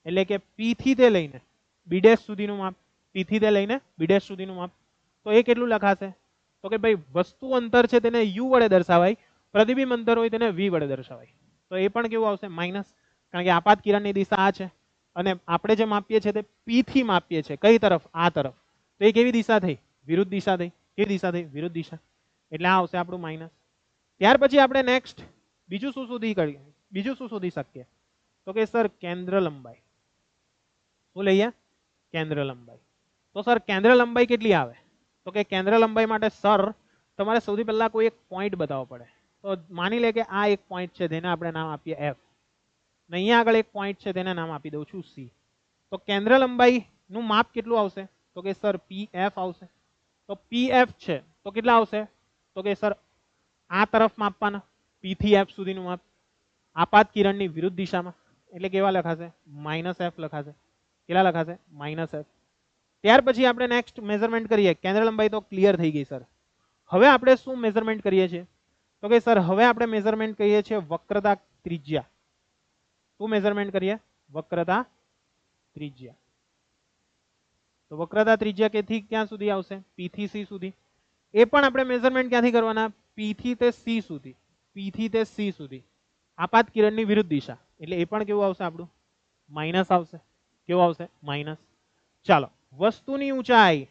Speaker 1: એટલે કે P થી તે લઈને B ડેશ સુધીનું માપ, P થી તે લઈને B ડેશ સુધીનું માપ. તો એ કેટલું લખાશે? તો કે ભાઈ વસ્તુ અંતર છે તેને U વડે દર્શાવાય, પ્રતિબિંબ અંતર હોય તેને V વડે દર્શાવાય. તો એ પણ કેવું આવશે? માઇનસ, કારણ કે આપાત કિરણની દિશા આ છે અને આપણે જે માપીએ છીએ તે P થી માપીએ છીએ. કઈ તરફ? આ તરફ. તો એ કેવી દિશા થઈ? વિરુદ્ધ દિશા થઈ. કેવી દિશા થઈ? વિરુદ્ધ દિશા. એટલે આ આવશે આપણું માઇનસ. ત્યાર પછી આપણે નેક્સ્ટ બીજું શું શોધી શકીએ? તો કે સર કેન્દ્ર લંબાઈ. શું લઈએ? કેન્દ્ર લંબાઈ. તો સર કેન્દ્ર લંબાઈ કેટલી આવે? તો કે કેન્દ્ર લંબાઈ માટે સર તમારે સૌથી પહેલા કોઈ એક પોઈન્ટ બતાવવો પડે. તો માની લે કે આ એક પોઈન્ટ છે જેને આપણે નામ આપીએ F. ને અહીંયા આગળ એક પોઈન્ટ છે તેને નામ આપી દઉં છું C. તો કેન્દ્ર લંબાઈ નું માપ કેટલું આવશે? તો કે સર PF આવશે. તો PF છે તો કેટલા આવશે? તો કે સર આ તરફ માપવાના, P થી F સુધીનું માપ, આપાત કિરણની વિરુદ્ધ દિશામાં, એટલે કેવા લખાશે? -F લખાશે. કેટલા લખાશે? -F. ત્યાર પછી આપણે નેક્સ્ટ મેઝરમેન્ટ કરીએ. કેન્દ્ર લંબાઈ તો ક્લિયર થઈ ગઈ સર. હવે આપણે શું મેઝરમેન્ટ કરીએ છીએ? તો કે સર હવે આપણે મેઝરમેન્ટ કરીએ છીએ વક્રતા ત્રિજ્યા. શું મેઝરમેન્ટ કરીએ? વક્રતા ત્રિજ્યા. તો વક્રતા ત્રિજ્યા કેથી ક્યાં સુધી આવશે? P થી C સુધી. એ પણ આપણે મેઝરમેન્ટ ક્યાંથી કરવાના? P થી તે C સુધી. P થી તે C સુધી. આપાત કિરણની વિરુદ્ધ દિશા, એટલે એ પણ કેવું આવશે આપણું? માઇનસ આવશે. કેવું આવશે? માઇનસ. ચાલો, વસ્તુની ઊંચાઈ.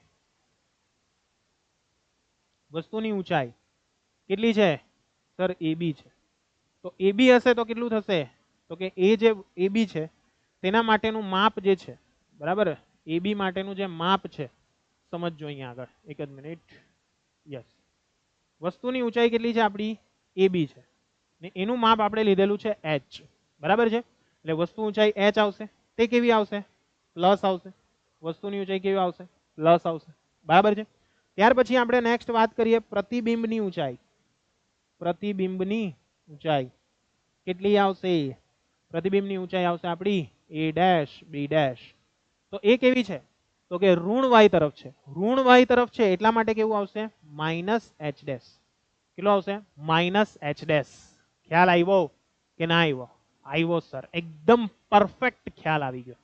Speaker 1: વસ્તુની ઊંચાઈ કેટલી છે? સર AB છે. તો AB હશે તો કેટલું થશે? તો કે એ જે AB છે તેના માટેનું માપ જે છે, બરાબર, AB માટેનું જે માપ છે, સમજજો અહીંયા આગળ. એક જ મિનિટ. યસ, વસ્તુની ઊંચાઈ કેટલી છે આપણી? AB છે ને એનું માપ આપણે લીધેલું છે h. બરાબર છે. એટલે વસ્તુ ઊંચાઈ h આવશે. તે કેવી આવશે? પ્લસ આવશે. વસ્તુની ઊંચાઈ કેવી આવશે? પ્લસ આવશે. બરાબર છે. ત્યાર પછી આપણે નેક્સ્ટ વાત કરીએ પ્રતિબિંબની ઊંચાઈ. પ્રતિબિંબની ઊંચાઈ કેટલી આવશે? પ્રતિબિંબની ઊંચાઈ આવશે આપણી A ડેશ B ડેશ. તો એ કેવી છે? તો કે ઋણ y તરફ છે. ઋણ y તરફ છે એટલા માટે કેવું આવશે? -h dash. કેટલો આવશે? -h dash. ખ્યાલ આવ્યો કે ના આવ્યો? આવ્યો સર, એકદમ પરફેક્ટ ખ્યાલ આવી ગયો.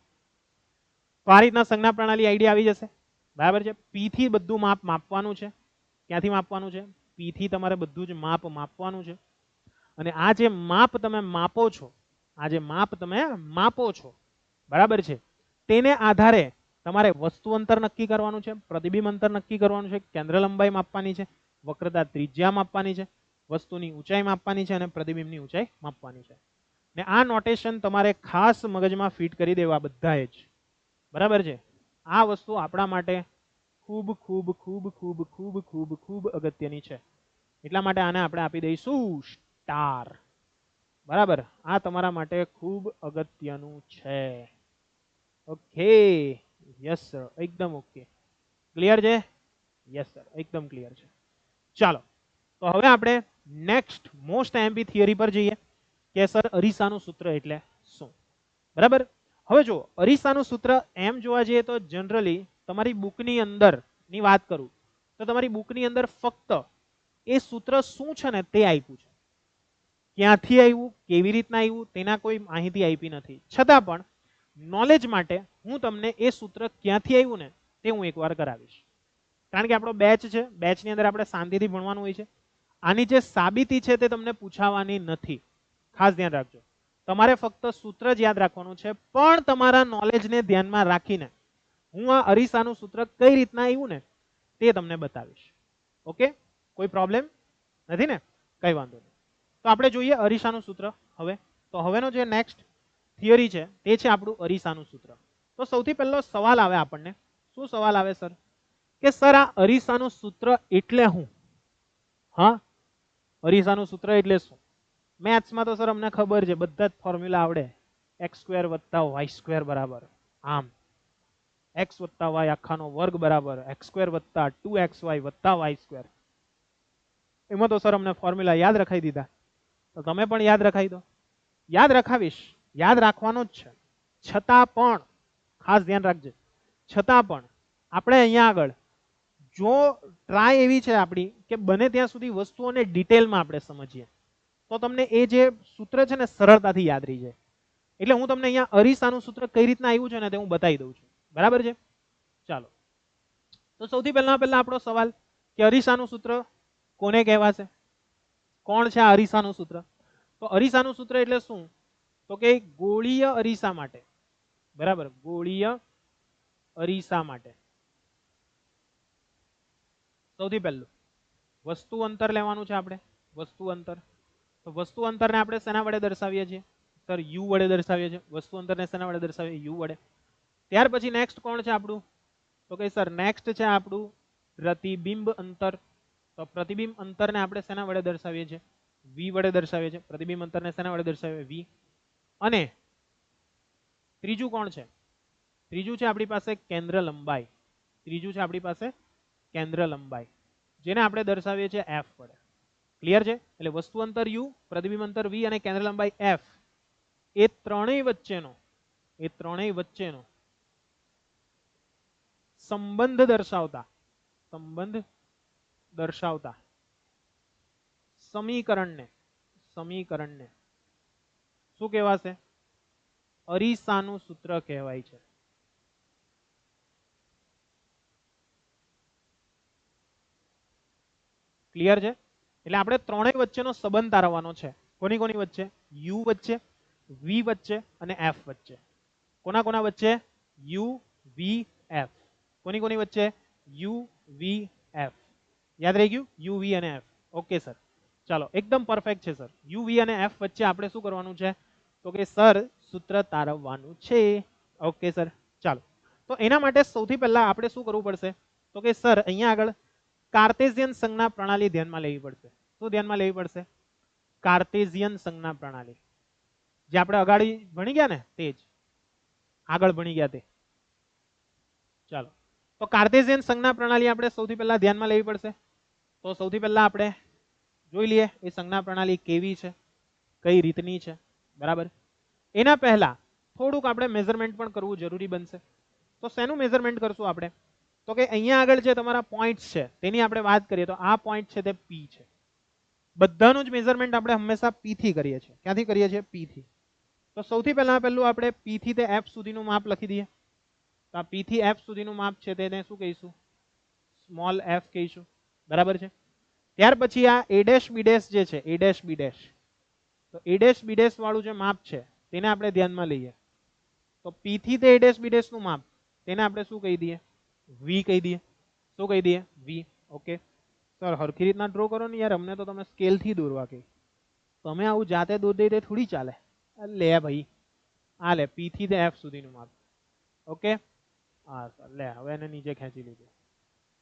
Speaker 1: તો આ રીતના સંજ્ઞા પ્રણાલી આઈડિયા આવી જશે. બરાબર છે. P થી બધું માપ માપવાનું છે. ક્યાંથી માપવાનું છે? P થી તમારે બધું જ માપ માપવાનું છે. અને આ જે માપ તમે માપો છો, આ જે માપ તમે માપો છો, બરાબર છે, તેને આધારે તમારે વસ્તુ અંતર નક્કી કરવાનું છે, પ્રતિબિંબ અંતર નક્કી કરવાનું છે, કેન્દ્ર લંબાઈ માપવાની છે, વક્રતા ત્રિજ્યા માપવાની છે, વસ્તુની ઊંચાઈ માપવાની છે અને પ્રતિબિંબની ઊંચાઈ માપવાની છે. ને આ નોટેશન તમારે ખાસ મગજમાં ફિટ કરી દેવા બધાએ જ. બરાબર છે. આ વસ્તુ આપણા માટે ખૂબ ખૂબ ખૂબ ખૂબ ખૂબ ખૂબ ખૂબ અગત્યની છે. એટલા માટે આને આપણે આપી દઈશું સ્ટાર. બરાબર, આ તમારા માટે ખૂબ અગત્યનું છે. ઓકે, યસ સર, એકદમ ઓકે. ક્લિયર છે? યસ સર, એકદમ ક્લિયર છે. ચાલો, તો હવે આપણે નેક્સ્ટ મોસ્ટ એમપી થિયરી પર જઈએ કે સર અરીસાનું સૂત્ર એટલે શું. બરાબર. હવે જો અરીસાનું સૂત્ર એમ જોવા જઈએ તો જનરલી તમારી બુકની અંદર ની વાત કરું તો તમારી બુકની અંદર ફક્ત એ સૂત્ર શું છે ને તે આપ્યું છે. ક્યાંથી આવ્યું, કેવી રીતના આવ્યું તેના કોઈ માહિતી આપી નથી. છતાં પણ નોલેજ માટે હું તમને એ સૂત્ર ક્યાંથી આવ્યું ને તે હું એકવાર કરાવીશ. કારણ કે આપણો બેચ છે, બેચની અંદર આપણે શાંતિથી ભણવાનું હોય છે. આની જે સાબિતી છે તે તમને પૂછાવાની નથી. ખાસ ધ્યાન રાખજો. તમારે ફક્ત સૂત્ર જ યાદ રાખવાનું છે, પણ તમારા નોલેજને ધ્યાનમાં રાખીને હું આ અરીસાનું સૂત્ર કઈ રીતના આવ્યું ને તે તમને બતાવીશ. ઓકે, કોઈ પ્રોબ્લેમ નથી ને? કઈ વાંધો નહીં. તો આપણે જોઈએ અરીસાનું સૂત્ર. હવે તો હવેનો જે નેક્સ્ટ થિયરી છે તે છે આપણું અરીસાનું સૂત્ર. તો સૌથી પહેલો સવાલ આવે આપણને. શું સવાલ આવે સર? કે સર આ અરીસાનું સૂત્ર એટલે શું? હા, અરીસાનું સૂત્ર એટલે શું? મેથ્સમાં તો સર અમને ખબર છે, બધા જ ફોર્મ્યુલા આવડે. x² + y² બરાબર આમ, x + y આખાનો વર્ગ બરાબર x² + 2xy + y². એમાં તો સર અમને ફોર્મ્યુલા યાદ રખાઈ દીધા. તો તમે પણ યાદ રખાઈ દો. યાદ રખાવીશ, યાદ રાખવાનો જ છે. છતાં પણ ખાસ ધ્યાન રાખજે, છતાં પણ આપણે અહીંયા આગળ જો ટ્રાય એવી છે આપણી કે બને ત્યાં સુધી વસ્તુઓને ડિટેલમાં આપણે સમજીએ તો તમને એ જે સૂત્ર છે ને સરળતાથી યાદ રહી જાય. એટલે હું તમને અહીંયા અરીસાનું સૂત્ર કઈ રીતના આવ્યું છે ને તે હું બતાવી દઉં છું, બરાબર છે. ચાલો, તો સૌથી પહેલા આપણો સવાલ કે અરીસાનું સૂત્ર કોને કહેવાશે? કોણ છે આ અરીસાનું સૂત્ર? તો અરીસાનું સૂત્ર એટલે શું? તો કે ગોળીય અરીસા માટે, બરાબર, ગોળીય અરીસા માટે સૌથી પહેલું વસ્તુ અંતર લેવાનું છે આપણે. વસ્તુ અંતર, તો વસ્તુ અંતરને આપણે શેના વડે દર્શાવીએ છીએ? સર યુ વડે દર્શાવીએ છીએ. વસ્તુ અંતરને શેના વડે દર્શાવીએ? યુ વડે. ત્યાર પછી નેક્સ્ટ કોણ છે આપણું? તો કે સર નેક્સ્ટ છે આપણું પ્રતિબિંબ અંતર. તો પ્રતિબિંબ અંતરને આપણે શેના વડે દર્શાવીએ છીએ? વી વડે દર્શાવીએ છીએ. પ્રતિબિંબ અંતરને શેના વડે દર્શાવીએ? વી. અને ત્રીજું કોણ છે? ત્રીજું છે આપણી પાસે કેન્દ્ર લંબાઈ. ત્રીજું છે આપણી પાસે કેન્દ્ર લંબાઈ, જેને આપણે દર્શાવીએ છીએ એફ વડે. ક્લિયર છે? એટલે વસ્તુ અંતર યુ, પ્રતિબિંબ અંતર વી અને કેન્દ્ર લંબાઈ એફ, એ ત્રણેય વચ્ચેનો સંબંધ દર્શાવતા સમીકરણને શું કહેવાશે? અરીસાનું સૂત્ર કહેવાય છે. ક્લિયર છે? એટલે આપણે ત્રણેય વચ્ચેનો સંબંધ તારવવાનો છે. કોની કોની વચ્ચે? યુ વચ્ચે, વી વચ્ચે અને એફ વચ્ચે. કોના વચ્ચે? U, V, F. કોની કોની વચ્ચે? U, V, F. યાદ રહી ગયું? યુ, વી અને એફ. ઓકે સર, ચાલો, એકદમ પરફેક્ટ છે સર. યુ, વી અને એફ વચ્ચે આપણે શું કરવાનું છે? તો કે સર સૂત્ર તારવવાનું છે. ઓકે સર, ચાલો. તો એના માટે સૌથી પહેલા આપણે શું કરવું પડશે? તો કે સર અહીંયા આગળ કાર્ટેશિયન સંજ્ઞા પ્રણાલી ધ્યાનમાં લેવી પડશે. શું ધ્યાનમાં લેવી પડશે? કાર્ટેશિયન સંજ્ઞા પ્રણાલી, જે આપણે અગાડી ભણી ગયા ને, તે જ આગળ ભણી ગયા તે. ચાલો, તો કાર્ટેશિયન સંજ્ઞા પ્રણાલી આપણે સૌથી પહેલા ધ્યાનમાં લેવી પડશે. તો સૌથી પહેલા આપણે જોઈ લઈએ એ સંજ્ઞા પ્રણાલી કેવી છે, કઈ રીતની છે, બરાબર. એના પહેલા થોડુંક આપણે મેઝરમેન્ટ પણ કરવું જરૂરી બનશે. તો શેનું મેઝરમેન્ટ કરશું આપણે? તો કે અહીંયા આગળ જે તમારા પોઈન્ટ્સ છે તેની આપણે વાત કરીએ તો આ પોઈન્ટ છે તે પી છે. બધાનું જ મેઝરમેન્ટ આપણે હંમેશા પી થી કરીએ છીએ. ક્યાંથી કરીએ છીએ? પી થી. તો સૌથી પહેલા આપણે પી થી તે એફ સુધીનું માપ લખી દઈએ. તો આ પી થી એફ સુધીનું માપ છે તેને શું કહીશું? સ્મોલ એફ કહીશું, બરાબર છે. ત્યાર પછી આ એ ડેશ બી ડેશ જે છે, એ ડેશ બી ડેશ, તો એ ડેશ બી ડેશ વાળું જે માપ છે તેને આપણે ધ્યાનમાં લઈએ. તો પી થી તે એ ડેશ બી ડેશ નું માપ, તેને આપણે શું કહી દઈએ? વી કહી દઈએ. શું કહી દઈએ? વી. ઓકે સર, હરખી રીતના ડ્રો કરો ને યાર, અમને તો તમે સ્કેલ થી દોરવા કહી, તમે આવું જાતે દોર દે થોડી ચાલે. લે ભાઈ, આ લે પી થી તે એફ સુધીનું માપ. ઓકે, હા સર, લે હવે એને નીચે ખેંચી લીધું.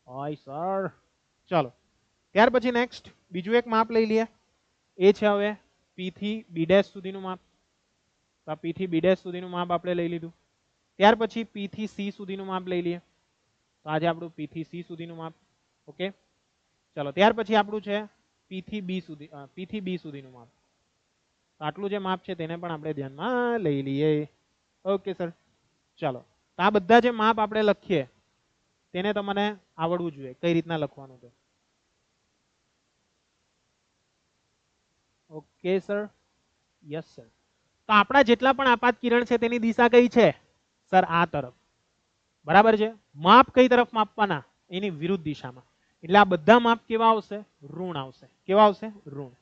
Speaker 1: ઓય સર, ચાલો. ત્યાર પછી નેક્સ્ટ બીજું એક માપ લઈ લઈએ. એ છે હવે પી થી બી ડેશ સુધીનું માપ. તો પી થી બી ડેશ સુધીનું માપ આપણે લઈ લીધું. ત્યાર પછી પી થી સી સુધીનું માપ લઈ લઈએ. તો આજે આપણું પી થી સી સુધીનું માપ. ઓકે, ચાલો. ત્યાર પછી આપણું છે પી થી બી સુધીનું માપ. તો આટલું જે માપ છે તેને પણ આપણે ધ્યાનમાં લઈ લઈએ. ઓકે સર, ચાલો. તો આ બધા જે માપ આપણે લખીએ તેને તમને આવડવું જોઈએ કઈ રીતના લખવાનું છે. Okay sir, yes sir. તો આપણા જેટલા પણ આપાત કિરણ છે તેની દિશા કઈ છે? સર આ તરફ, બરાબર છે. માપ કઈ તરફ માપવાના? એની વિરુદ્ધ દિશામાં. એટલે આ બધા માપ કેવા આવશે? ઋણ આવશે. કેવા આવશે? ઋણ.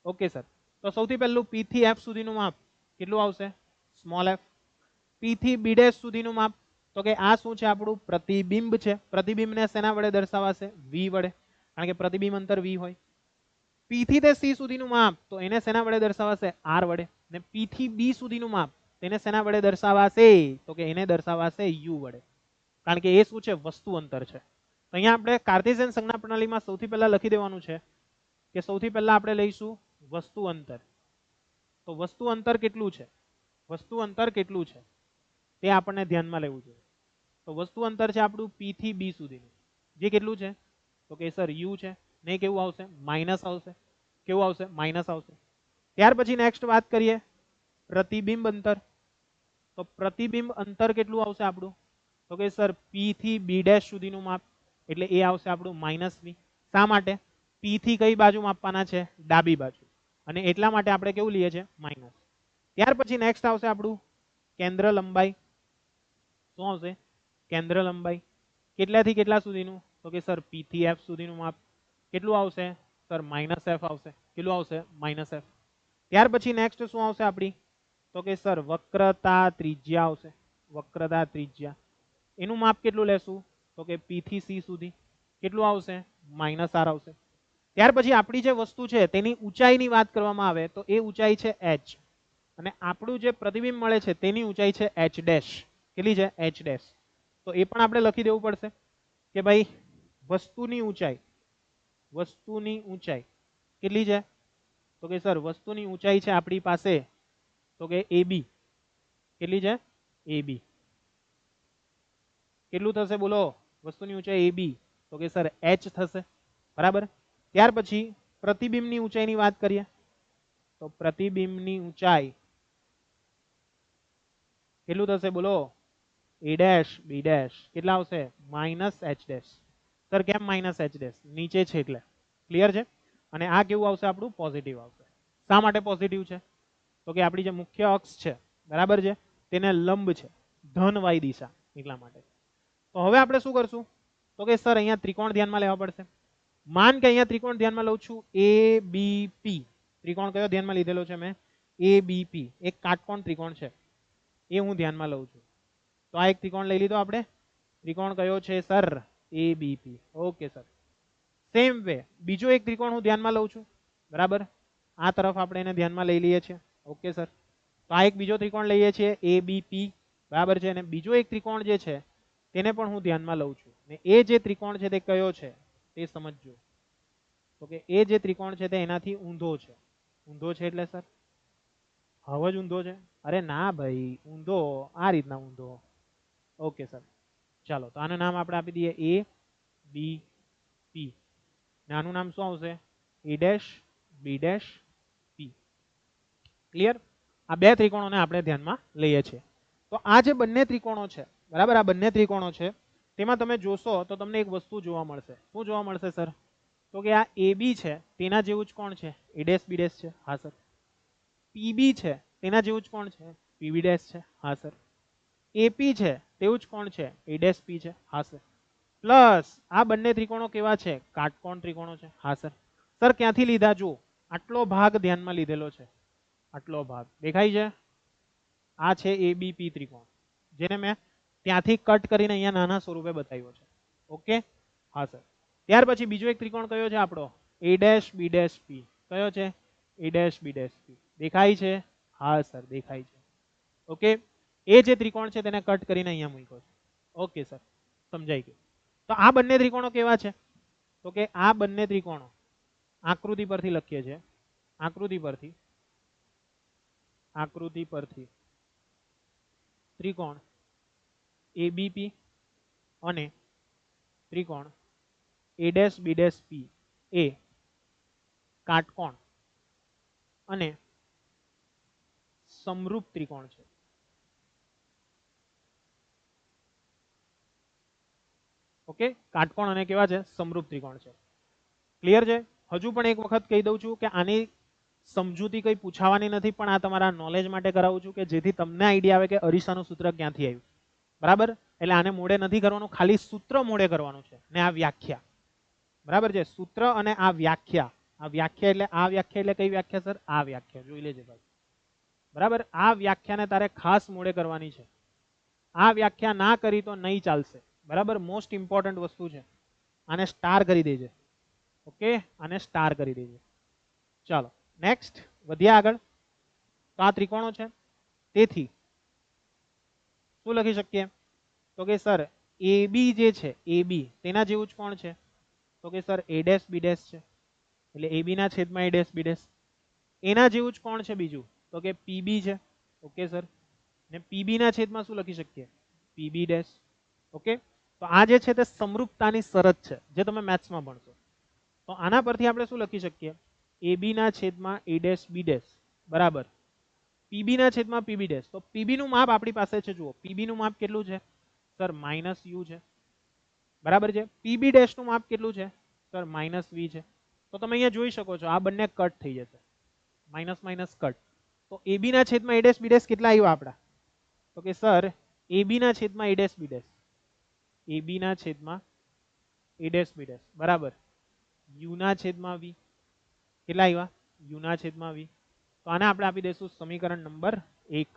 Speaker 1: ઓકે સર, તો સૌથી પહેલું પી થી એફ સુધીનું માપ કેટલું આવશે? Small F. પી થી બી ડેશ સુધીનું માપ, તો કે આ શું છે? આપણું પ્રતિબિંબ છે. પ્રતિબિંબને શેના વડે દર્શાવાશે? વી વડે, કારણ કે પ્રતિબિંબ અંતર વી હોય. પી થી તે સી સુધીનું માપ, તો એને શેના વડે દર્શાવાશે? આર વડે. ને પી થી બી સુધીનું માપ, તેને શેના વડે દર્શાવાશે? તો કે એને દર્શાવાશે યુ વડે, કારણ કે એ શું છે? વસ્તુ અંતર છે. તો અહીંયા આપણે કાર્ટેશિયન સંજ્ઞા પ્રણાલીમાં સૌથી પહેલા લખી દેવાનું છે કે સૌથી પહેલા આપણે લઈશું વસ્તુ અંતર. તો વસ્તુ અંતર કેટલું છે? વસ્તુ અંતર કેટલું છે તે આપણને ધ્યાનમાં લેવું જોઈએ. તો વસ્તુ અંતર છે આપણું પી થી બી સુધીનું, જે કેટલું છે? તો કે સર યુ છે. નહીં, કેવું આવશે? માઇનસ આવશે. કેવું આવશે? માઇનસ આવશે. ત્યાર પછી નેક્સ્ટ વાત કરીએ પ્રતિબિંબ અંતર. તો પ્રતિબિંબ અંતર કેટલું આવશે આપણું? તો કે સર પી થી બી ડેશ સુધીનું માપ, એટલે એ આવશે આપણું માઇનસ વી. શા માટે? પી થી કઈ બાજુ માપવાના છે? ડાબી બાજુ, અને એટલા માટે આપણે કેવું લઈએ છીએ? માઇનસ. ત્યાર પછી નેક્સ્ટ આવશે આપણું કેન્દ્ર લંબાઈ. શું આવશે? કેન્દ્ર લંબાઈ. કેટલાથી કેટલા સુધીનું? તો કે સર P થી F સુધીનું માપ. કેટલું આવશે? સર -F આવશે. કેટલું આવશે? -F. ત્યાર પછી નેક્સ્ટ શું આવશે આપણી? તો કે સર વક્રતા ત્રિજ્યા આવશે. વક્રતા ત્રિજ્યા. એનું માપ કેટલું લેશું? તો કે P થી C સુધી. કેટલું આવશે? -R આવશે. ત્યાર પછી આપણી જે વસ્તુ છે તેની ઊંચાઈની વાત કરવામાં આવે તો એ ઊંચાઈ છે h, અને આપણું જે પ્રતિબિંબ મળે છે તેની ઊંચાઈ છે h ડેશ. કેટલી છે? h dash. તો એ પણ આપણે લખી દેવું પડશે કે ભાઈ વસ્તુની ઊંચાઈ કેટલી છે? તો કે સર વસ્તુની ઊંચાઈ છે આપણી પાસે તો કે AB. કેટલી છે? AB. કેટલું થશે બોલો? વસ્તુની ઊંચાઈ AB. તો કે સર h થશે. બરાબર. ત્યાર પછી પ્રતિબિંબની ઊંચાઈની વાત કરીએ તો પ્રતિબિંબની ઊંચાઈ કેટલું થશે બોલો? A dash B dash. કેટલા આવશે? -h dash. સર કેમ -h ડેશ? નીચે છે એટલે. ક્લિયર છે? અને આ કેવું આવશે આપણું? પોઝિટિવ આવશે. શા માટે પોઝિટિવ છે? તો કે આપણી જે મુખ્ય અક્ષ છે બરાબર છે તેને લંબ છે, ધનવાય દિશા, એટલા માટે. તો હવે આપણે શું કરશું? તો કે સર અહીંયા ત્રિકોણ ધ્યાનમાં લેવા પડશે. માન કે અહીંયા ત્રિકોણ ધ્યાનમાં લઉં છું ABP. ત્રિકોણ કયો ધ્યાનમાં લીધેલો છે મેં? ABP. એક કાટકોણ ત્રિકોણ છે એ હું ધ્યાનમાં લઉં છું. તો આ એક ત્રિકોણ લઈ લીધો આપણે. ત્રિકોણ કયો છે સર? ABP. Okay sir. Same way બીજો એક ત્રિકોણ હું ધ્યાનમાં લઉં છું. બરાબર. આ તરફ આપણે એને ધ્યાનમાં લઈ લઈએ છીએ. Okay sir. તો આ એક બીજો ત્રિકોણ લઈએ છીએ ABP. બરાબર છે. અને બીજો એક ત્રિકોણ જે છે તેને પણ હું ધ્યાનમાં લઉં છું. ને એ જે ત્રિકોણ છે તે કયો છે તે સમજજો. તો કે એ જે ત્રિકોણ છે તે એનાથી ઊંધો છે. ઊંધો છે એટલે સર હવે જ ઊંધો છે? અરે ના ભાઈ, ઊંધો આ રીતના ઊંધો. Okay sir. ચાલો તો આનું નામ આપણે આપી દઈએ ABP. આનું નામ શું આવશે? A dash B dash P. Clear? આ બે ત્રિકોણોને આપણે ધ્યાનમાં લઈએ છીએ. તો આ જે બંને ત્રિકોણો છે બરાબર, આ બંને ત્રિકોણો છે તેમાં તમે જોશો તો તમને એક વસ્તુ જોવા મળશે. શું જોવા મળશે સર? તો કે આ AB છે તેના જેવું જ કોણ છે? A ડેશ B ડેશ છે. હા સર. PB છે તેના જેવું જ કોણ છે? PB ડેશ છે. હા સર. AP છે તેવું જ કોણ છે? A ડેશ P છે. હા સર. પ્લસ આ બંને ત્રિકોણો કેવા છે? કાટકોણ ત્રિકોણો છે. હા સર. સર ક્યાંથી લીધા? જો આટલો ભાગ ધ્યાનમાં લીધેલો છે. આટલો ભાગ દેખાય છે? આ છે ABP ત્રિકોણ, જેને મેં ત્યાંથી કટ કરીને અહીંયા નાના સ્વરૂપે બતાવ્યો છે. ઓકે. હા સર. ત્યાર પછી બીજો એક ત્રિકોણ કયો છે આપણો? A dash B dash P. કયો છે? A dash B dash P. દેખાય છે? હા સર દેખાય છે. ઓકે. એ જે ત્રિકોણ છે તેને કટ કરીને અહીંયા મૂક્યો છે. ઓકે સર, સમજાઈ ગયું. તો આ બંને ત્રિકોણો કેવા છે? તો કે આ બંને ત્રિકોણો આકૃતિ પરથી લખીએ છીએ. આકૃતિ પરથી ત્રિકોણ ABP અને ત્રિકોણ A dash B dash P એ કાટકોણ અને સમરૂપ ત્રિકોણ છે. ઓકે. કાટકોણ અને કેવા છે? સમરૂપ ત્રિકોણ છે. ક્લિયર છે? હજુ પણ એક વખત કહી દઉં છું કે આની સમજૂતી કઈ પૂછાવાની નથી, પણ આ તમારા નોલેજ માટે કરાવું છું કે જેથી તમને આઈડિયા આવે કે અરીસાનું સૂત્ર ક્યાંથી આવ્યું. બરાબર. એટલે આને મોડે નથી કરવાનું, ખાલી સૂત્ર મોડે કરવાનું છે. ને આ વ્યાખ્યા બરાબર છે. સૂત્ર અને આ વ્યાખ્યા. આ વ્યાખ્યા એટલે આ વ્યાખ્યા એટલે કઈ વ્યાખ્યા સર? આ વ્યાખ્યા જોઈ લેજે ભાઈ. બરાબર. આ વ્યાખ્યાને તારે ખાસ મોડે કરવાની છે. આ વ્યાખ્યા ના કરી તો નહીં ચાલશે. બરાબર. મોસ્ટ ઇમ્પોર્ટન્ટ વસ્તુ છે. આને સ્ટાર કરી દેજે. ઓકે. આને સ્ટાર કરી દેજે. ચાલો નેક્સ્ટ વધ્યા આગળ. તો આ ત્રિકોણો છે. તેથી શું લખી શકીએ? તો કે સર AB જે છે AB તેના જેવું જ કોણ છે? તો કે sir A dash B dash છે. એટલે AB ના છેદમાં A ડેશ B ડેશ. એના જેવું જ કોણ છે બીજું? તો કે PB છે. Okay sir. ને PB ના છેદમાં શું લખી શકીએ? PB dash. ઓકે. તો આ જે છે તે સમરૂપતાની શરત છે જે તમે મેથ્સમાં ભણશો. તો આના પરથી આપણે શું લખી શકીએ? AB ના છેદમાં A ડેશ B ડેશ બરાબર PB ના છેદમાં PB ડેશ. તો PB નું માપ આપણી પાસે છે. જુઓ PB નું માપ કેટલું છે સર? -U છે. બરાબર છે. PB ડેશ નું માપ કેટલું છે સર? -V છે. તો તમે અહીંયા જોઈ શકો છો આ બંને કટ થઈ જશે. Minus minus cut. તો AB ના છેદમાં A ડેશ B ડેશ કેટલા આવ્યા આપડા? તો કે સર AB ના છેદમાં A dash B dash, AB ના છેદમાં A ડેશ B ડેશ બરાબર U ના છેદમાં V કેટલા આવ્યા? U ના છેદમાં V. તો આને આપણે આપી દઈશું સમીકરણ નંબર 1.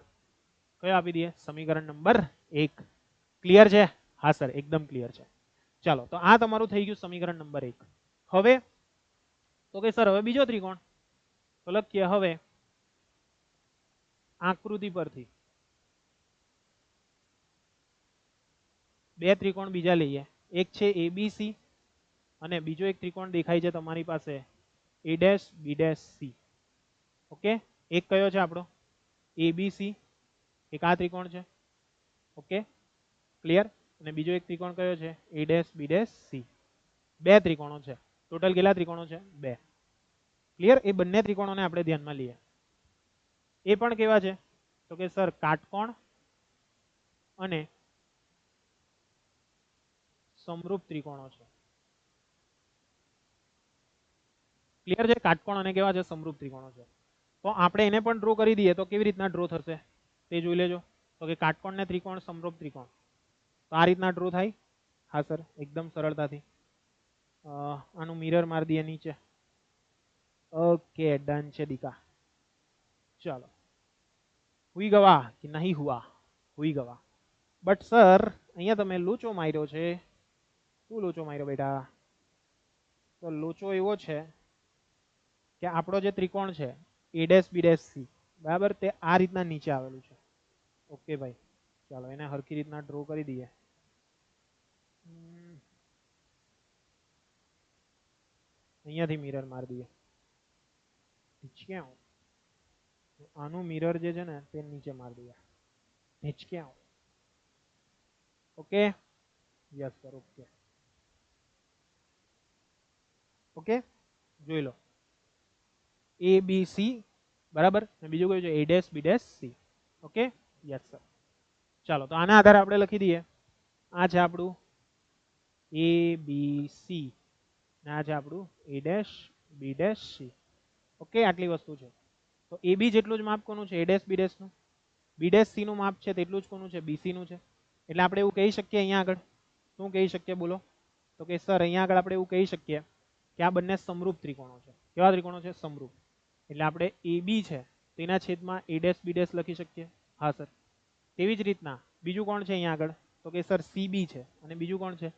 Speaker 1: કયો આપી દઈએ? સમીકરણ નંબર 1. ક્લિયર છે? હા સર એકદમ ક્લિયર છે. ચાલો તો આ તમારું થઈ ગયું સમીકરણ નંબર 1. હવે તો કે સર હવે બીજો ત્રિકોણ તો લખીએ. હવે આકૃતિ પરથી બે ત્રિકોણ બીજા લઈએ. એક છે ABC અને બીજો એક ત્રિકોણ દેખાય છે તમારી પાસે A dash B dash C. Okay, એક કયો છે આપણો? ABC, એક આ ત્રિકોણ છે. Okay clear. અને બીજો એક ત્રિકોણ કયો છે? A dash B dash C. બે ત્રિકોણો છે. ટોટલ કેટલા ત્રિકોણો છે? બે. ક્લિયર. એ બંને ત્રિકોણોને આપણે ધ્યાનમાં લઈએ. એ પણ કેવા છે? તો કે સર કાટકોણ અને સમરૂપ ત્રિકોણો છે. ક્લિયર છે? કાટકોણ અને કેવા છે? સમરૂપ ત્રિકોણો છે. તો આપણે એને પણ ડ્રો કરી દઈએ તો કેવી રીતના ડ્રો થશે તે જોઈ લેજો. તો કે કાટકોણ ને ત્રિકોણ, સમરૂપ ત્રિકોણ, તો આ રીતના ડ્રો થાય. હા સર એકદમ સરળતાથી. આનું મિરર મારી દઈએ નીચે. ओके डन છે દીકા. ચાલો હુઈ ગવા કે નહીં હુआ? હુઈ ગવા. બટ સર અહીંયા તમે લોચો માર્યો છે. શું લોચો માર્યો બેટા? તો લોચો એવો છે કે આપણો જે ત્રિકોણ છે A dash B dash C બરાબર તે આ રીતના નીચે આવેલું છે. ઓકે ભાઈ ચાલો એને હરખી રીતના ડ્રો કરી દઈએ. અહીંયાથી મિરર મારી દઈએ. હિચક્યા આનું મિરર જે છે ને તે નીચે મારી દઈએ. હિચક્યા. Okay yes sir okay. Okay જોઈ લો ABC બરાબર અને બીજું કયું છે? A dash B dash C. Okay yes sir. ચાલો તો આના આધારે આપણે લખી દઈએ. આ છે આપણું ABC ને આ છે આપણું A dash B dash C. Okay આટલી વસ્તુ છે. તો AB જેટલું જ માપ કોનું છે? A ડેશ B ડેશ નું. B ડેશ C નું માપ છે તેટલું જ કોનું છે? BC નું છે. એટલે આપણે એવું કહી શકીએ અહીંયા આગળ. શું કહી શકીએ બોલો? તો કે સર અહીંયા આગળ આપણે એવું કહી શકીએ કે આ બંને સમરૂપ ત્રિકોણો છે. કેવા ત્રિકોણો છે? સમરૂપ. એટલે આપણે AB છે તેના છેદમાં A ડેશ B ડેશ લખી શકીએ. હા સર. તેવી જ રીતના બીજું કોણ છે અહીંયા આગળ? તો કે સર CB છે અને બીજું કોણ છે?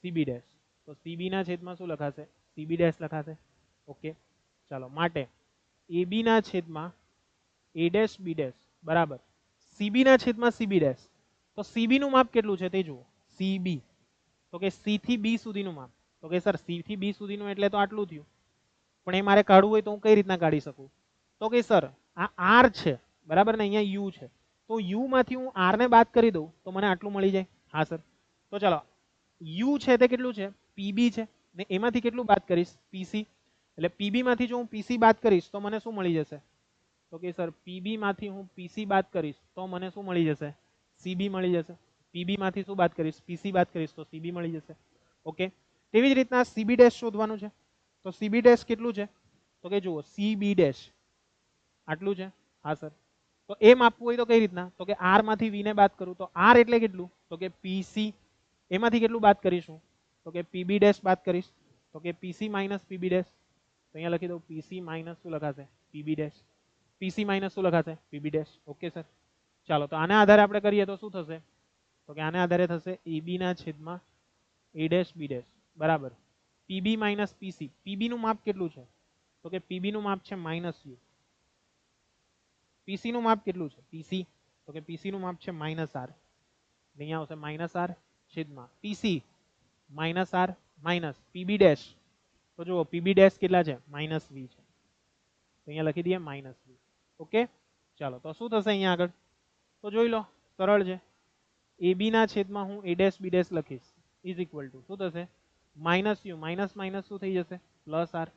Speaker 1: CB dash. તો CB ના છેદમાં શું લખાશે? CB ડેશ લખાશે. ઓકે ચાલો માટે AB ના છેદમાં A ડેશ B ડેશ બરાબર CB ના છેદમાં CB ડેશ. તો CB નું માપ કેટલું છે તે જુઓ. CB તો કે C થી B સુધીનું માપ. તો કે સર C થી B સુધીનું એટલે તો આટલું થયું. પણ એ મારે કાઢવું હોય તો હું કઈ રીતના કાઢી શકું? તો કે સર આ R છે બરાબર ને અહીંયા U છે. તો U માંથી હું R ને બાદ કરી દઉં તો મને આટલું મળી જાય. હા સર. તો ચાલો U છે તે કેટલું છે? PB છે ને એમાંથી કેટલું બાદ કરીશ? PC. એટલે PB માંથી જો હું PC બાદ કરીશ તો મને શું મળી જશે? તો કે સર PB માંથી હું PC બાદ કરીશ તો મને શું મળી જશે? CB મળી જશે. PB માંથી શું બાદ કરીશ? PC બાદ કરીશ તો CB મળી જશે. ઓકે તેવી જ રીતના CB ડેશ શોધવાનું છે. તો CB ડેશ કેટલું છે? તો કે જુઓ CB ડેશ આટલું છે. હા સર. તો એ માપવું હોય તો કઈ રીતના? તો કે R માંથી V ને બાદ કરું તો R એટલે કેટલું? તો કે PC. એમાંથી કેટલું બાદ કરીશું? તો કે PB ડેશ બાદ કરીશ. તો કે PC માઇનસ PB ડેશ. તો અહીંયા લખી દઉં PC માઇનસ શું લખાશે? PB dash. PC માઇનસ શું લખાશે? PB dash. Okay sir. ચાલો તો આના આધારે આપણે કરીએ તો શું થશે? તો કે આના આધારે થશે AB ના છેદમાં A ડેશ B ડેશ બરાબર PB માઇનસ PC. PB નું માપ કેટલું છે? તો કે PB નું માપ છે માઇનસ U. PC નું માપ કેટલું છે? PC. તો કે PC નું માપ છે માઇનસ R. અહીંયા આવશે માઇનસ R છેદમાં PC minus R minus PB dash. તો જુઓ PB ડેશ કેટલા છે? માઇનસ V છે. તો અહીંયા લખી દઈએ માઇનસ V. ઓકે ચાલો તો શું થશે અહીંયા આગળ? તો જોઈ લો સરળ છે. AB ના છેદમાં હું A ડેશ B ડેશ લખીશ ઇઝ ઇક્વલ ટુ શું થશે? માઇનસ U માઇનસ માઇનસ શું થઈ જશે? Plus R.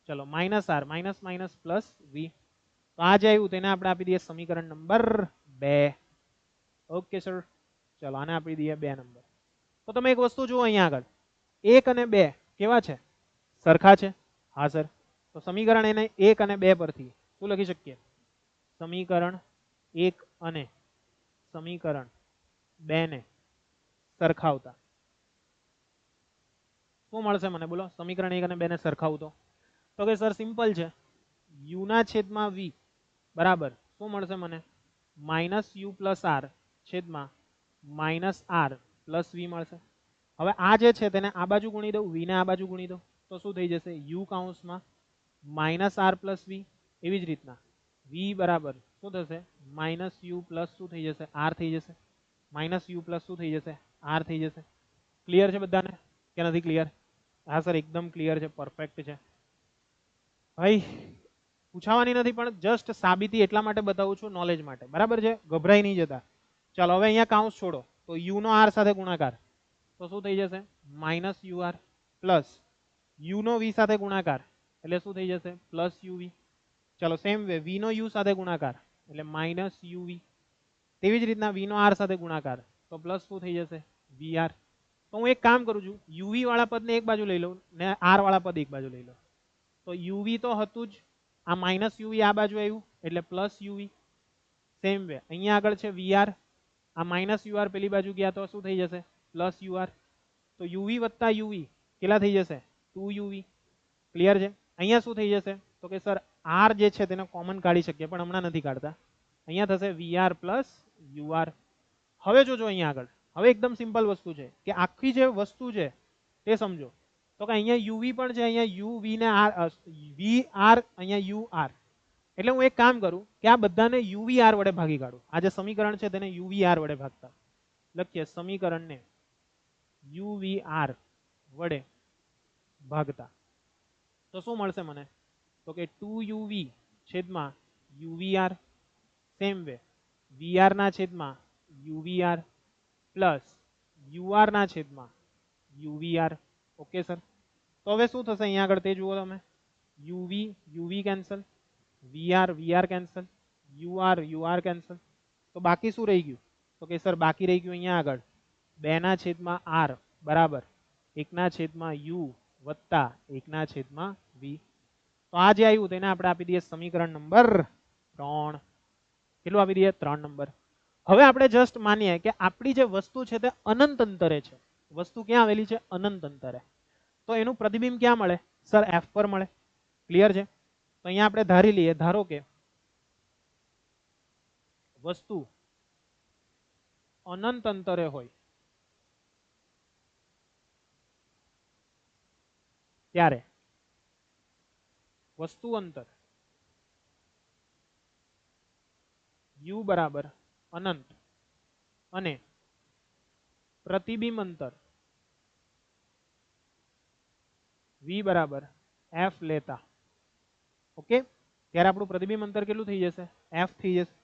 Speaker 1: ચલો minus R minus minus plus V. તો આ જે આવ્યું તેને આપણે આપી દઈએ સમીકરણ નંબર 2. Okay sir. ચલો આને આપી દઈએ 2 નંબર. તો તમે એક વસ્તુ જુઓ અહીંયા આગળ 1 અને 2 કેવા છે? સરખા છે. હા સર. તો સમીકરણ એને 1 અને 2 પરથી શું લખી શકીએ? સમીકરણ 1 અને સમીકરણ 2 ને સરખાવતા શું મળશે મને બોલો? સમીકરણ 1 અને 2 ને સરખાવતો તો કે સર સિમ્પલ છે, u ના છેદમાં v બરાબર શું મળશે મને? માઇનસ યુ પ્લસ આર છેદમાં માઇનસ આર પ્લસ વી મળશે. હવે આ જે છે તેને આ બાજુ ગુણી દઉં, વી ને આ બાજુ ગુણી દઉં તો શું થઈ જશે? યુ કાઉન્સમાં માઇનસ આર પ્લસ વી. એવી જ રીતના વી બરાબર શું થશે? માઇનસ યુ પ્લસ શું થઈ જશે? આર થઈ જશે. માઇનસ યુ પ્લસ શું થઈ જશે? આર થઈ જશે. ક્લિયર છે બધાને કે નથી ક્લિયર? હા સર એકદમ ક્લિયર છે, પરફેક્ટ છે ભાઈ, પૂછાવાની નથી પણ જસ્ટ સાબિતી એટલા માટે બતાવું છું, નોલેજ માટે, બરાબર છે? ગભરાઈ નહીં જતા. ચાલો હવે અહીંયા કાઉન્સ છોડો તો યુ નો આર સાથે ગુણાકાર તો શું થઈ જશે? Minus U R plus U નો વી સાથે ગુણાકાર એટલે શું થઈ જશે? Plus UV. ચલો સેમ વે વી નો યુ સાથે ગુણાકાર એટલે માઇનસ યુવી. તેવી જ રીતના વી નો આર સાથે ગુણાકાર તો પ્લસ શું થઈ જશે? We are. તો હું એક કામ કરું છું, યુવી વાળા પદને એક બાજુ લઈ લઉં ને આર વાળા પદ એક બાજુ લઈ લઉં. તો યુવી તો હતું જ, આ માઇનસ યુવી આ બાજુ આવ્યું એટલે પ્લસ યુવી. સેમ વે અહીંયા આગળ છે વીઆર, આ માઇનસ યુઆર પેલી બાજુ ગયા તો શું થઈ જશે? Plus UR. તો યુવી વત્તા યુવી કેટલા થઈ જશે? 2uv. ક્લિયર છે? અહીંયા શું થઈ જશે? તો કે સર આર જે છે તેને કોમન કાઢી શકીએ પણ હમણાં નથી કાઢતા. અહીંયા થશે વીઆર પ્લસ યુઆર. હવે જોજો અહીંયા આગળ, હવે એકદમ સિમ્પલ વસ્તુ છે કે આખી જે વસ્તુ છે તે સમજો. તો કે અહીંયા યુવી પણ છે, અહીંયા યુ વી ને આર વી આર, અહીંયા યુ આર. એટલે હું એક કામ કરું કે આ બધાને યુવી આર વડે ભાગી કાઢું. આ જે સમીકરણ છે તેને યુવી આર વડે ભાગતા લખીએ. સમીકરણને યુવી આર વડે ભાગતા તો શું મળશે મને? તો કે 2uv છેદમાં uvr. સેમ વે vr ના છેદમાં uvr પ્લસ ur ના છેદમાં uvr. ઓકે સર, તો હવે શું થશે અહીંયા આગળ તે જુઓ તમે. uv uv cancel, vr vr cancel, ur cancel. તો બાકી શું રહી ગયું? તો કે સર બાકી રહી ગયું અહીંયા આગળ 2 ના છેદમાં r બરાબર 1 ના છેદમાં u વત્તા 1 ના છેદમાં v. તો આ જે આવ્યું તેને આપણે આપી દઈએ સમીકરણ નંબર 3. કેટલું આપી દઈએ? 3 નંબર. હવે આપણે જસ્ટ માનીએ કે આપણી જે વસ્તુ છે તે અનંત અંતરે છે. વસ્તુ ક્યાં આવેલી છે? અનંત અંતરે. તો એનું પ્રતિબિંબ ક્યાં મળે? સર f પર મળે. ક્લિયર છે? તો અહીંયા આપણે ધારી લઈએ, ધારો કે વસ્તુ અનંત અંતરે હોય ત્યારે વસ્તુ અંતર u બરાબર અનંત અને પ્રતિબિંબ અંતર v બરાબર f લેતા. ઓકે, ત્યારે આપણું પ્રતિબિંબ અંતર કેટલું થઈ જશે? f થઈ જશે.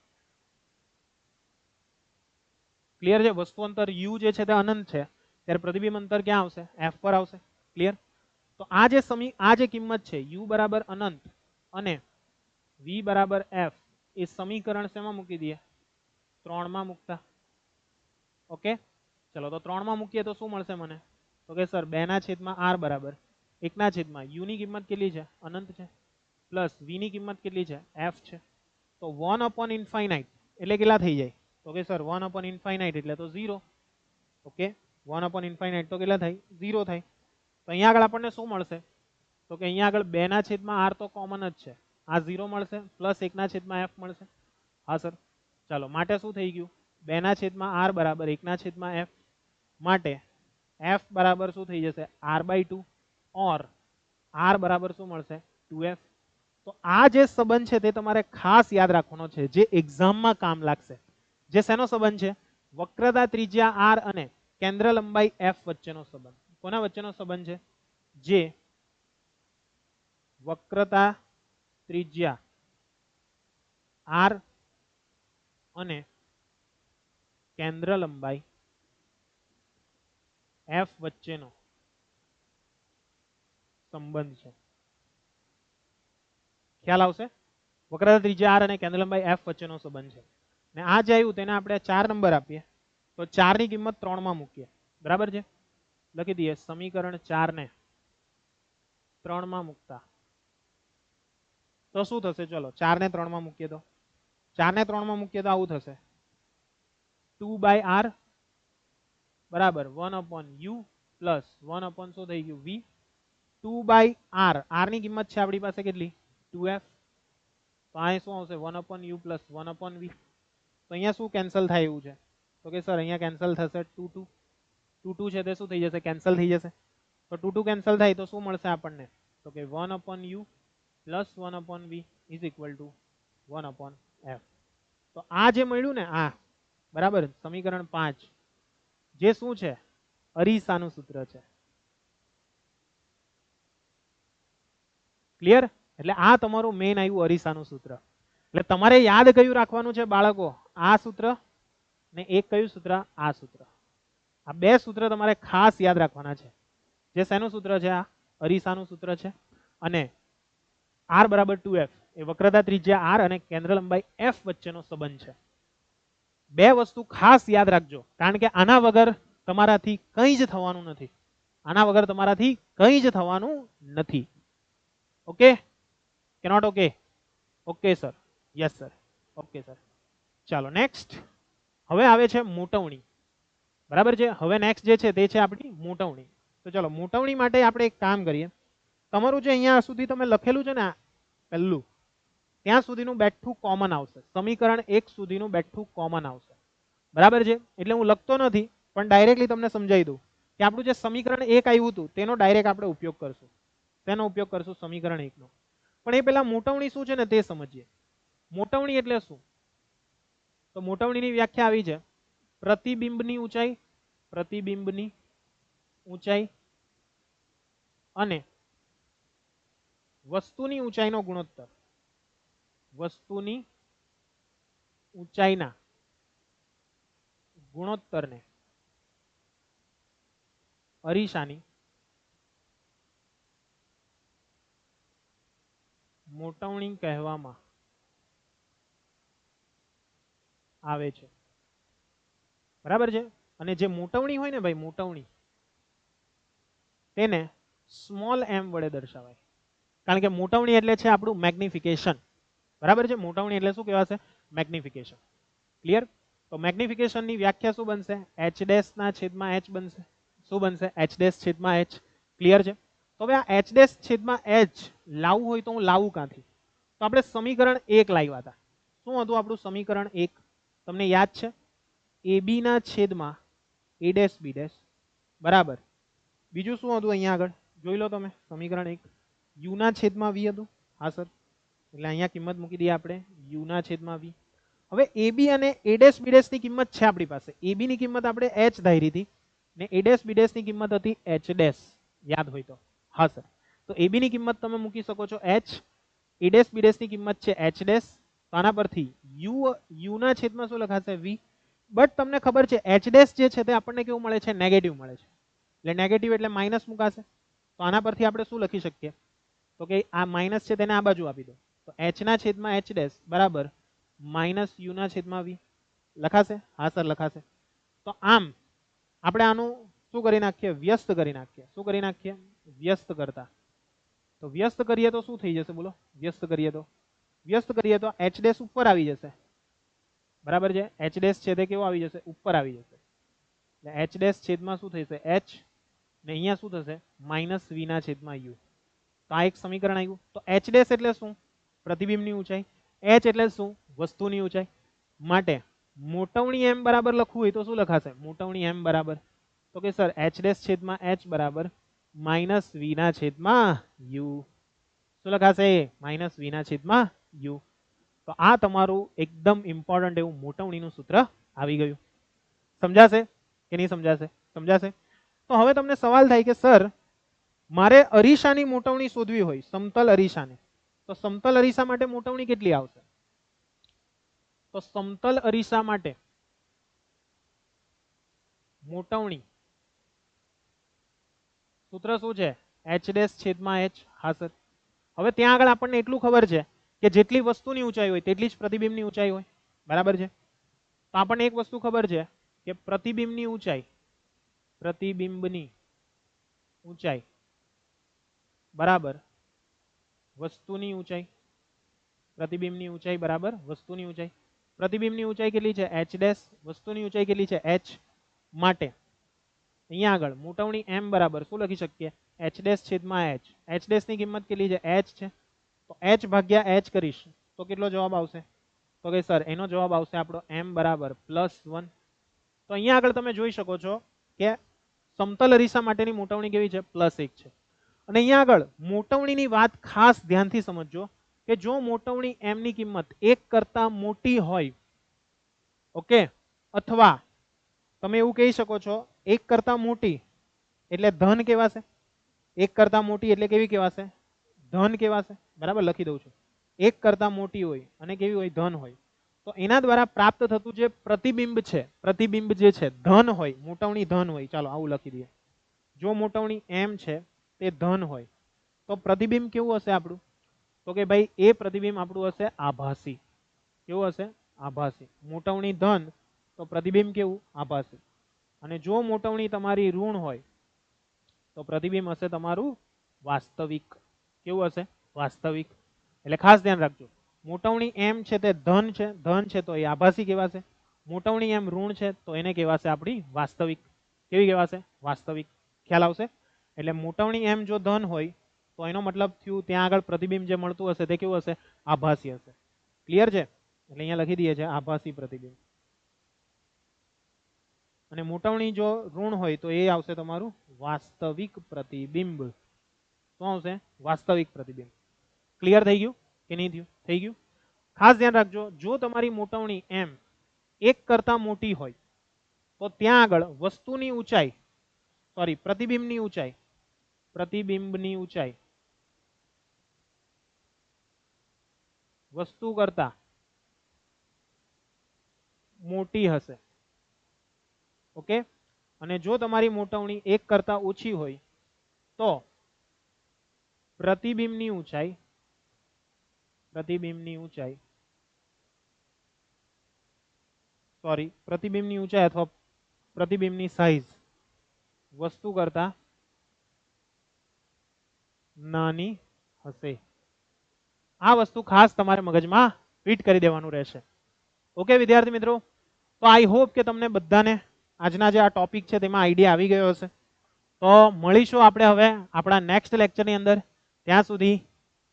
Speaker 1: ક્લિયર છે? વસ્તુ અંતર u જે છે તે અનંત છે ત્યારે પ્રતિબિંબ અંતર ક્યાં આવશે? f પર આવશે. ક્લિયર? તો આ જે કિંમત છે u બરાબર અનંત અને v બરાબર f એ સમીકરણ શેમાં મૂકી દઈએ? 3 માં મૂકતા. ઓકે, ચલો તો 3 માં મૂકીએ તો શું મળશે મને? તો કે સર 2 ના છેદમાં r બરાબર 1 ના છેદમાં u ની કિંમત કેટલી છે? અનંત છે. પ્લસ v ની કિંમત કેટલી છે? f છે. તો 1 upon infinite એટલે કેટલા થઈ જાય? તો કે સર 1 upon infinite એટલે તો 0. ઓકે, 1 upon infinite તો કેટલા થાય? 0 થાય. તો અહીંયા આગળ આપણને શું મળશે? તો કે અહીંયા આગળ 2 ના છેદમાં r તો કોમન જ છે, આ 0 મળશે પ્લસ 1 ના છેદમાં f મળશે. હા સર, ચાલો માટે શું થઈ ગયું? 2 ના છેદમાં r બરાબર 1 ના છેદમાં f. માટે f બરાબર શું થઈ જશે? r/2 ઓર r બરાબર શું મળશે? 2f. તો આ જે સંબંધ છે તે તમારે ખાસ યાદ રાખવાનો છે, જે એક્ઝામમાં કામ લાગશે. જે શેનો સંબંધ છે? વક્રતા ત્રિજ્યા r અને કેન્દ્ર લંબાઈ f વચ્ચેનો સંબંધ. કોના વચ્ચેનો સંબંધ છે? જે વક્રતા ત્રિજ્યા r અને કેન્દ્ર લંબાઈ f વચ્ચેનો સંબંધ છે. ખ્યાલ આવશે? વક્રતા ત્રિજ્યા r અને કેન્દ્ર લંબાઈ f વચ્ચેનો સંબંધ છે. ને આ જે આવ્યું તેને આપણે 4 નંબર આપીએ તો 4 ની કિંમત 3 માં મૂકીએ. બરાબર છે? લખી દઈએ સમીકરણ 4 ને 3 માં મૂકતા તો શું થશે? ચલો 4 ને 3 માં મૂકીએ તો 4 ને 3 માં મૂકીએ તો આવું થશે 2/r બરાબર 1/u પ્લસ 1/ શું થઈ ગયું v 2/r r ની કિંમત છે આપણી પાસે કેટલી 2f તો આ શું આવશે 1/u પ્લસ 1/v તો અહીંયા શું કેન્સલ થાય એવું છે તો કે સર અહીંયા કેન્સલ થશે 2 2 છે તે શું થઈ જશે કેન્સલ થઈ જશે તો 2 કેન્સલ થાય તો શું મળશે આપણને તો કે 1/u plus 1/v is equal to 1/f તો આ જે મળ્યું ને આ બરાબર સમીકરણ 5 જે શું છે અરીસાનું સૂત્ર છે ક્લિયર એટલે આ તમારું મેઇન આવ્યું અરીસાનું સૂત્ર એટલે તમારે યાદ કયું રાખવાનું છે બાળકો આ સૂત્ર ને એક કયું સૂત્ર આ સૂત્ર આ બે સૂત્ર તમારે ખાસ યાદ રાખવાના છે જે શેનું સૂત્ર છે આ અરીસાનું સૂત્ર છે અને r બરાબર 2f એ વક્રતા ત્રિજ્યા r અને કેન્દ્ર લંબાઈ f વચ્ચેનો સંબંધ છે બે વસ્તુ ખાસ યાદ રાખજો કારણ કે આના વગર તમારાથી કંઈ જ થવાનું નથી આના વગર તમારાથી કંઈ જ થવાનું નથી ઓકે કે not okay okay sir yes sir okay sir ચાલો નેક્સ્ટ હવે આવે છે મોટવણી બરાબર છે હવે નેક્સ્ટ જે છે તે છે આપણી મોટવણી તો ચાલો મોટવણી માટે આપણે એક કામ કરીએ તમારું જે અહીંયા સુધી તમે લખેલું છે ને પહેલું ત્યાં સુધીનું બેઠું કોમન આવશે સમીકરણ 1 સુધીનું બેઠું કોમન આવશે બરાબર છે એટલે હું લખતો નથી પણ ડાયરેક્ટલી તમને સમજાવી દઉં કે આપણું જે સમીકરણ 1 આવ્યું હતું તેનો ડાયરેક્ટ આપણે ઉપયોગ કરશું તેનો ઉપયોગ કરશું સમીકરણ 1 નો પણ એ પહેલા મોટવણી શું છે ને તે સમજીએ મોટવણી એટલે શું તો મોટવણીની વ્યાખ્યા આવી છે પ્રતિબિંબની ઊંચાઈ અને વસ્તુની ઊંચાઈનો ગુણોત્તર વસ્તુની ઊંચાઈના ગુણોત્તરને અરીસાની મોટવણી કહેવામાં આવે છે બરાબર છે અને જે મોટવણી હોય ને ભાઈ મોટવણી તેને સ્મોલ m વડે દર્શાવાય કારણ કે મોટવણી એટલે છે આપણું મેગ્નિફિકેશન બરાબર છે મોટવણી એટલે શું કહેવાશે મેગ્નિફિકેશન ક્લિયર તો મેગ્નિફિકેશન ની વ્યાખ્યા શું બનશે h ડેશ ના છેદમાં h બનશે શું બનશે h ડેશ છેદમાં h ક્લિયર છે તો હવે આ h ડેશ છેદમાં h લાવવું હોય તો હું લાવું ક્યાંથી તો આપણે સમીકરણ 1 લાવ્યા હતા શું હતું આપણું સમીકરણ 1 તમને યાદ છે ab ના છેદમાં a ડેશ b ડેશ બરાબર બીજું શું હતું અહીંયા આગળ જોઈ લો તમે સમીકરણ 1 u ના છેદમાં v હતું હા સર એટલે અહીંયા કિંમત મૂકી દઈએ આપણે u ના છેદમાં v હવે ab અને a ડેશ b ડેશ ની કિંમત છે આપણી પાસે ab ની કિંમત આપણે h ધારી હતી ને a ડેશ b ડેશ ની કિંમત હતી h ડેશ યાદ હોય તો હા સર તો ab ની કિંમત તમે મૂકી શકો છો h a dash b dash ની કિંમત છે h ડેશ તો આના પરથી u ના છેદમાં શું લખાશે v બટ તમને ખબર છે h ડેશ જે છે તે આપણને કેવું મળે છે નેગેટિવ મળે છે એટલે નેગેટિવ એટલે માઇનસ મુકાશે તો આના પરથી આપણે શું લખી શકીએ તો કે આ માઇનસ છે તેને આ બાજુ આપી દો તો h ના છેદમાં h ડેશ બરાબર માઇનસ u ના છેદમાં v લખાશે હા સર લખાશે તો આમ આપણે આનું શું કરી નાખીએ વ્યસ્ત કરી નાખીએ શું કરી નાખીએ વ્યસ્ત કરતા તો વ્યસ્ત કરીએ તો શું થઈ જશે બોલો વ્યસ્ત કરીએ તો h ડેશ ઉપર આવી જશે બરાબર છે h ડેશ છે તે કેવો આવી જશે ઉપર આવી જશે એટલે h ડેશ છેદમાં શું થશે h ને અહીંયા શું થશે માઇનસ v ના છેદમાં u તો આ એક સમીકરણ આવ્યું તો h ડેશ એટલે શું પ્રતિબિંબની ઊંચાઈ h એટલે શું વસ્તુની ઊંચાઈ માટે મોટવણી m બરાબર લખવું હોય તો શું લખાશે મોટવણી m બરાબર તો કે સર h ડેશ છેદમાં h બરાબર માઇનસ v ના છેદમાં u શું લખાશે માઇનસ v ના છેદમાં u તો આ તમારું એકદમ ઇમ્પોર્ટન્ટ એવું મોટવણીનું સૂત્ર આવી ગયું સમજાશે કે નહીં સમજાશે તો હવે તમને સવાલ થાય કે સર મારે અરીસાની મોટવણી શોધવી હોય સમતલ અરીસાને તો સમતલ અરીસા માટે મોટવણી કેટલી આવશે તો સમતલ અરીસા માટે મોટવણી સૂત્ર શું છે h ડેશ છેદમાં h હા સર હવે ત્યાં આગળ આપણને એટલું ખબર છે કે જેટલી વસ્તુની ઊંચાઈ હોય તેટલી જ પ્રતિબિંબની ઊંચાઈ હોય બરાબર છે તો આપણને એક વસ્તુ ખબર છે કે પ્રતિબિંબની ઊંચાઈ બરાબર વસ્તુની ઊંચાઈ પ્રતિબિંબની ઊંચાઈ બરાબર વસ્તુની ઊંચાઈ પ્રતિબિંબની ઊંચાઈ કેટલી છે h ડેશ, વસ્તુની ઊંચાઈ કેટલી છે h, માટે અહીંયા આગળ મોટવણી m બરાબર શું લખી શકીએ h ડેશ છેદમાં h, h ડેશ ની કિંમત કેટલી છે h છે, તો h ભાગ્યા h કરીશ તો કેટલો જવાબ આવશે, તો કે સર એનો જવાબ આવશે આપણો m બરાબર +1. તો અહીંયા આગળ તમે જોઈ શકો છો કે સમતલ અરીસા માટેની મોટવણી કેવી છે +1 છે. અને અહીંયા આગળ મોટવણીની વાત ખાસ ધ્યાનથી સમજજો કે જો મોટવણી m ની કિંમત 1 કરતા મોટી હોય, ઓકે, અથવા તમે એવું કહી શકો છો 1 કરતા મોટી એટલે ધન કહેવાશે, 1 કરતા મોટી એટલે કેવી કહેવાશે ધન કહેવાશે, બરાબર લખી દઉં છું. 1 કરતા મોટી હોય અને કેવી હોય ધન હોય, તો એના દ્વારા પ્રાપ્ત થતું જે પ્રતિબિંબ છે, પ્રતિબિંબ જે છે ધન હોય, મોટવણી ધન હોય, ચાલો આવું લખી દઈએ. જો મોટવણી m છે તે ધન હોય તો પ્રતિબિંબ કેવું હશે આપણું, તો કે ભાઈ એ પ્રતિબિંબ આપણું હશે આભાસી. કેવું હશે આભાસી. મોટવણી ધન તો પ્રતિબિંબ કેવું આભાસી. અને જો મોટવણી તમારી ઋણ હોય તો પ્રતિબિંબ હશે તમારું વાસ્તવિક. કેવું હશે વાસ્તવિક. એટલે ખાસ ધ્યાન રાખજો, મોટવણી m છે તે ધન છે, ધન છે તો એ આભાસી કહેવાશે, મોટવણી m ઋણ છે તો એને કહેવાશે આપણી વાસ્તવિક. કેવી કહેવાશે વાસ્તવિક. ખ્યાલ આવશે. એટલે મોટવણી m જો ધન હોય તો એનો મતલબ થયું ત્યાં આગળ પ્રતિબિંબ જે મળતું હશે તે કેવું હશે આભાસી હશે. ક્લિયર છે. એટલે અહીંયા લખી દઈએ છે આભાસી પ્રતિબિંબ. અને મોટવણી જો ઋણ હોય તો એ આવશે તમારું વાસ્તવિક પ્રતિબિંબ. શું આવશે વાસ્તવિક પ્રતિબિંબ. ક્લિયર થઈ ગયું કે નહીં થયું, થઈ ગયું. ખાસ ધ્યાન રાખજો, જો તમારી મોટવણી m 1 કરતા મોટી હોય તો ત્યાં આગળ વસ્તુની ઊંચાઈ, સોરી પ્રતિબિંબની ઊંચાઈ, પ્રતિબિંબની ઊંચાઈ વસ્તુ કરતા મોટી હશે. ઓકે. અને જો તમારી મોટવણી 1 કરતા ઓછી હોય તો પ્રતિબિંબની ઊંચાઈ, પ્રતિબિંબની ઊંચાઈ, સોરી પ્રતિબિંબની ઊંચાઈ અથવા પ્રતિબિંબની સાઈઝ વસ્તુ કરતા નાની હશે. આ વસ્તુ ખાસ તમારે મગજમાં ફિટ કરી દેવાનું રહેશે. ઓકે વિદ્યાર્થી મિત્રો, તો આઈ હોપ કે તમને બધાને આજના જે આ ટોપિક છે તેમાં આઈડિયા આવી ગયો હશે. તો મળીશું આપણે હવે આપણા નેક્સ્ટ લેક્ચરની અંદર. ત્યાં સુધી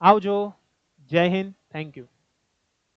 Speaker 1: આવજો. જય હિન્દ. Thank you.